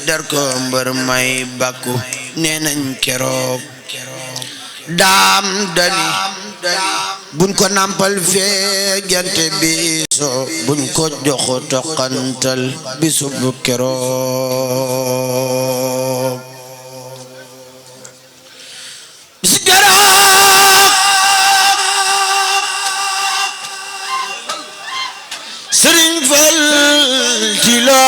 dar ko mbar may bakku nee nañ keroog daam dani buñ ko nampal fee gente biso buñ ko joxo toqantal bisu bu keroog bisu keroog Sëriñ Fallilu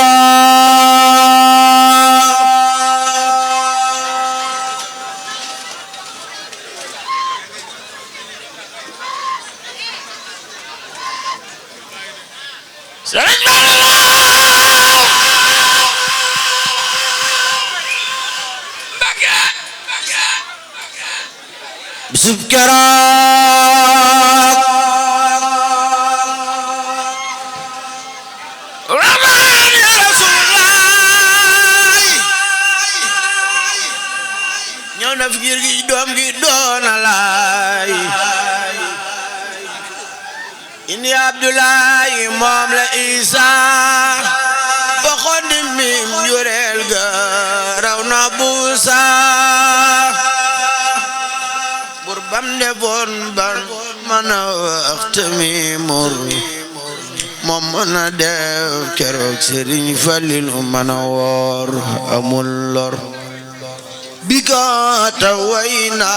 bisub keroog Rahmaan ya Rasuulaay ñëw na fi ngir gi doom gi doona laay indi Abdoulaye moom la Isa boxoon di mim jureel ga raw na buusa bur bam defoon ban mën a wax tami mur moom mën a def keroog Sëriñ Fallilu mën a woor amul lor bi ka tawayna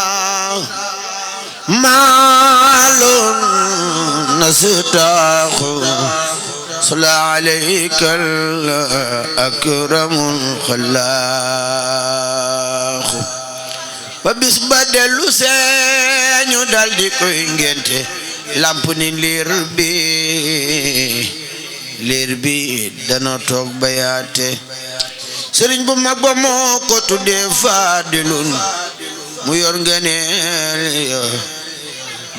maalun nasitaaxu salla alayka akramul xalaaxu ba bis ba dellu seeñu dal di koy ngente lamp ni liir bi dana toog bayaate sëriñ bu mag ba moo ko tuddee faadilun mu yor ngeneel ya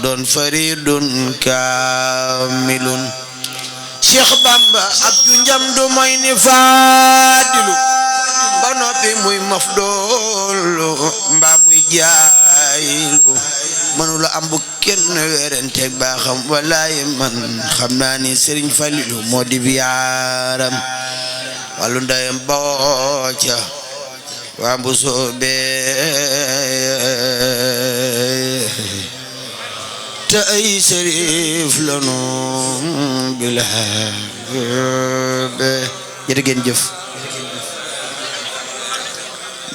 doon faridun kaamilun Cheikh Bamba ab ju njam du moy ni faadilu ba noppi muy mafdoolu mbaa muy jaayilu mënula am bu kenn werenteeg baaxam walaay man xam naa ni Sëriñ Falilu moo di biyaaram wàllu ndayam booca waa mbu soobe te ay sërif lanu bilaabe jërë ngeen jëf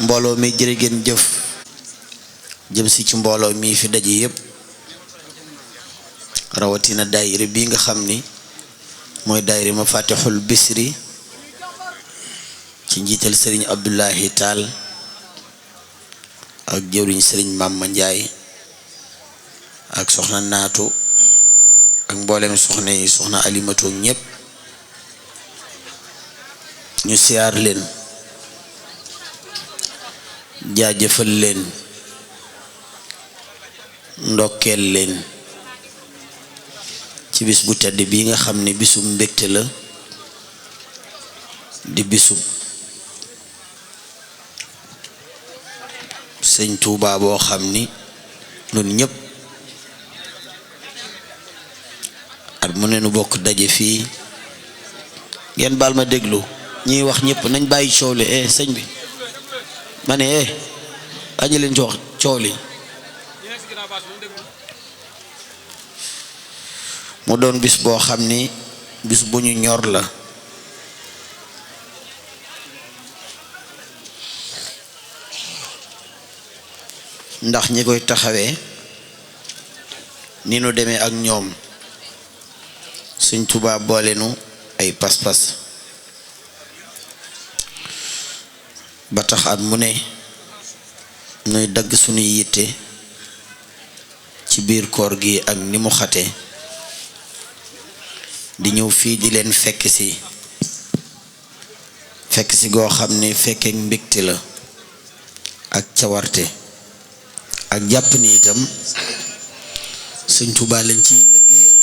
mbooloo mi jërë ngeen jëf jëm si ci mbooloo mi fi daje yépp rawatina daayira bi nga xam ni mooy daayira Mafatihul Bichri ci njiital sëriñ Abdullahi Taal ak jëwriñ sëriñ Mamma Njaay ak soxna Naatu ak mboolem soxna yi soxna Alimatu ñépp ñu siyaar leen jaajëfal leen ndokkeel leen ci bis bu tedd bii nga xam ne bisub mbégte la di bisub sëñ Tuubaa boo xam ni ñun ñépp at mu ne nu bokk daje fii ngeen baal ma déglu ñiy wax ñépp nañ bàyyi coow li sëñ bi ma ne añu leen jox coow li mu doon bis boo xam ni bis bu ñu ñor la ndax ñi koy taxawee ni nu demee ak ñoom Sëñ Tuubaa boole nu ay pas-pas ba tax at mu ne nuy dagg suñuy yitte ci biir koor gi ak ni mu xate di ñëw fii di leen fekk si goo xam ne fekkeek mbégte la ak cawarte ak jàpp ni itam Sëñ Tuubaa leen ci liggéeyal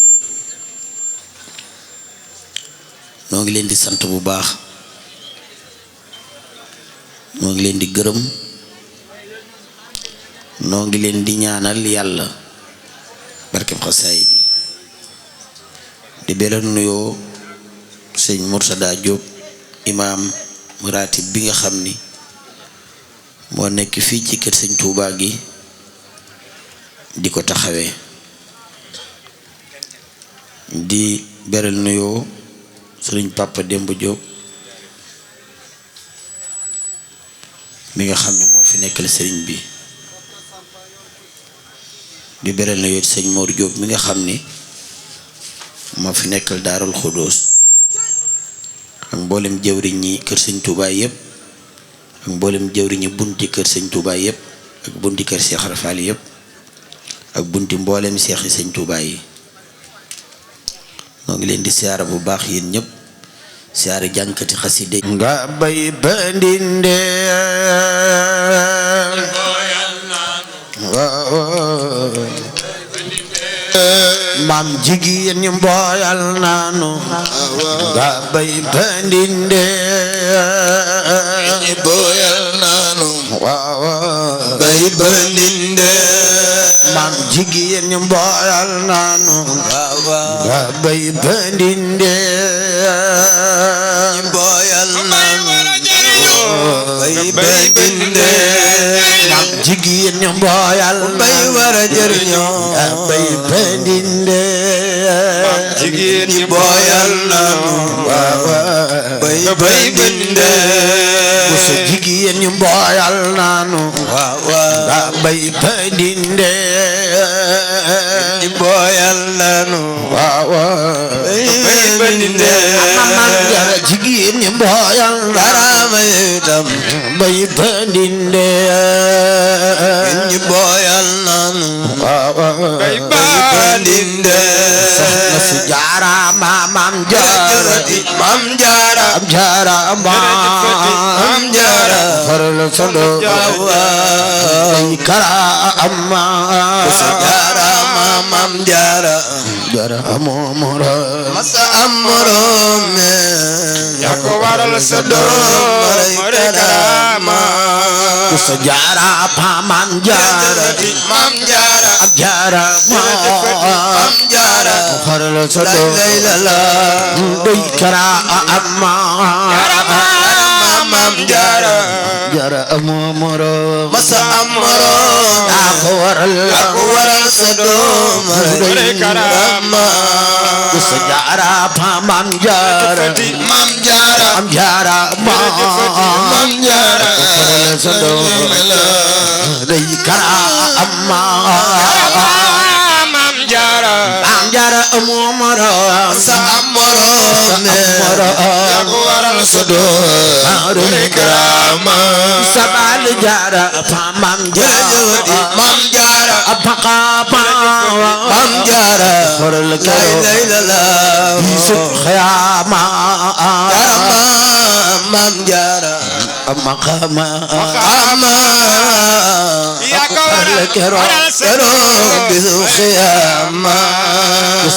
noo ngi leen di sant bu baax noo ngi leen di gërëm noo ngi leen di ñaanal yàlla barkeb xasaayid yi di beral nuyoo sëñ Murtada Diop imaam ratib bi nga xam ni moo nekk fii ci kër Sëñ Tuubaa gi di ko taxawee di beral nuyoo sëriñ Papa Demba Diop mi nga xam ne moo fi nekkal sëriñ bi di beral nuyoo sëñ Mor Diop mi nga xam ni moo fi nekkal Daarul Xudoos ak mboolem jëwriñ ñi kër Sëñ Tuubaa yépp ak mboolem jëwriñ ñi bunti kër Sëñ Tuubaa yépp ak bunti kër Seex Rafaal yépp ak bunti mboolem seexi Sëñ Tuubaa yi noo ngi leen di siyaara bu baax yéen ñëpp siyaara jànkati xaside nga bay bandinde maam jigéen ñi mbooyal naanu nga bay bandinde booyal naanu bay bandinde maam jigéen ñi mbooyal naanu nga bay bandinde booyal naanu bay bandinde maam jigéen ñi mbooyal bay war a jëriñoo nga bay bandinde jigéen ñi booyal naanu bay bandinde musu jigéen ñi mbooyal naanu nga bay bandinde booyal naanu bay bandinde man jara jigéen ñi mbooyal dara itam bay bandinde ñi booyal naanu bay balinde soxna si jaara maam jaara mam jaara am jaara mam jaara faral sando kara amma jaara mam jaara jaara amoro masa amoro me yako waral sando mare karama sa jaara mam jaara mam jaara am jaara mam jaara faral sando dey kara amma mam jaara jaara amoro masa amoro ako waral sando mare karama sa jaara mam jaara mam jaara am jaara mam jaara faral sando dey kara amma mam jaara amoro sa amoro yako waral sando mare karama sabal jaara mam jaara mam jaara apaka mam jaara faral la karo ilaha yusuf khayama mam jaara amakama ama yako waral sando bisu khiyama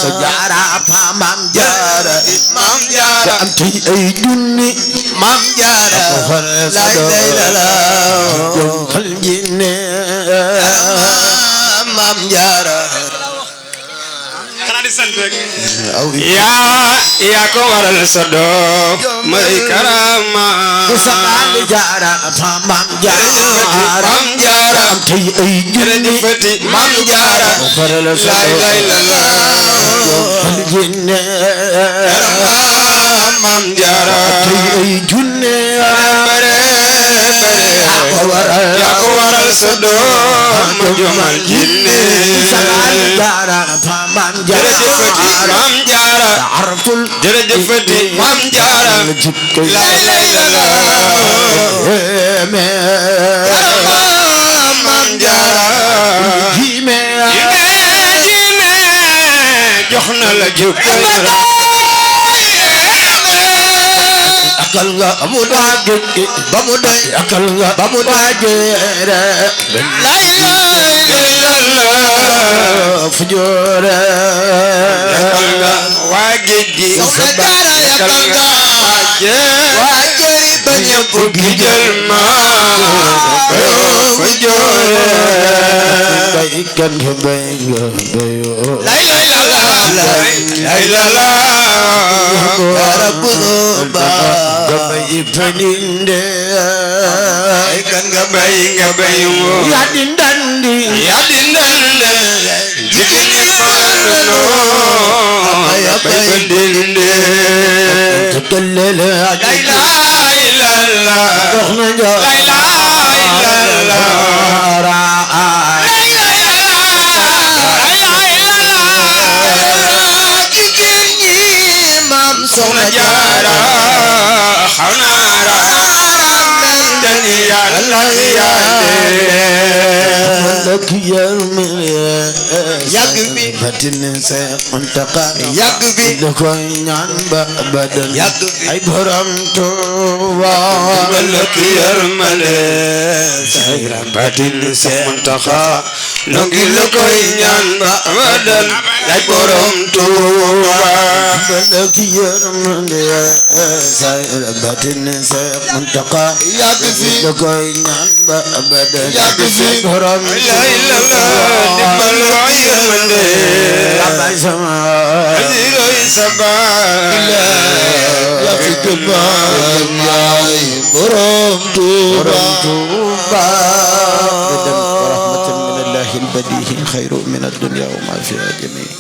sa jaara mam jaara mam jaara am ti ay junni mam jaara la ilaha khal jinne mam jaara xanaa di sant rek yaa ko waral sando may karama sabal jaara mam jaara mam jaara am ti ay junni fati mam jaara faral la sando ilaha khal jinne mam jaara ay junne bare yaa ko waral sando ma jomal jinne sabal jaara mam jërëjëfati jaara mam jaara arful jërëjëfati mam jaara la ilaha mam jaara jime jime jox na la jukko akal nga amu daje ba mu doy akal nga ba mu daje la ilaha illallah fujore yakal nga waa géej gi soxna jaara yakal nga waa jëri ba ñëpp gi jël ma fujore bay kan bay nga bayo la ilaha illallah ba bay peninde kan nga bay ya dindandi yadindande jigéen ñi farno ya bay pendinde tukalele la ilaha illallah soxna jaara la ilaha illallah ra jigéen ñi maam soxna jaara xanaara dan yàlla lak yarmale yàgg bi fatin sa muntaka yàgg bi da koy ñaan ba abadan yàgg bi ay borom Tuuba malak yarmale sayra batin sa muntaxa nongi la koy ñaan ba abadan ay borom Tuuba lak yarmale sayra batin sa muntaka yàgg fi da koy ñaan ba abadan yàgg fi borom la ilaha dimbal wa yërmande Abay sama aziroy saba ya fi tubaay borom Tuuba rahmatan min allahi albadihi khayru min ad-dunya wa ma fiha jami'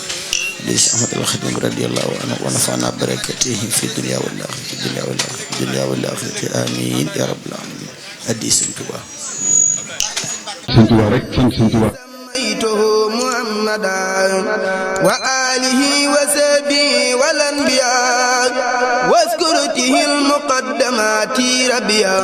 ليس أحمد الخديم رضي الله عنه ونفعنا بركاته في الدنيا والآخرة آمين يا رب العالمين أدي سنتوا سميته محمدا وآله وصحبه والأنبياء واذكرته المقدمات ربيا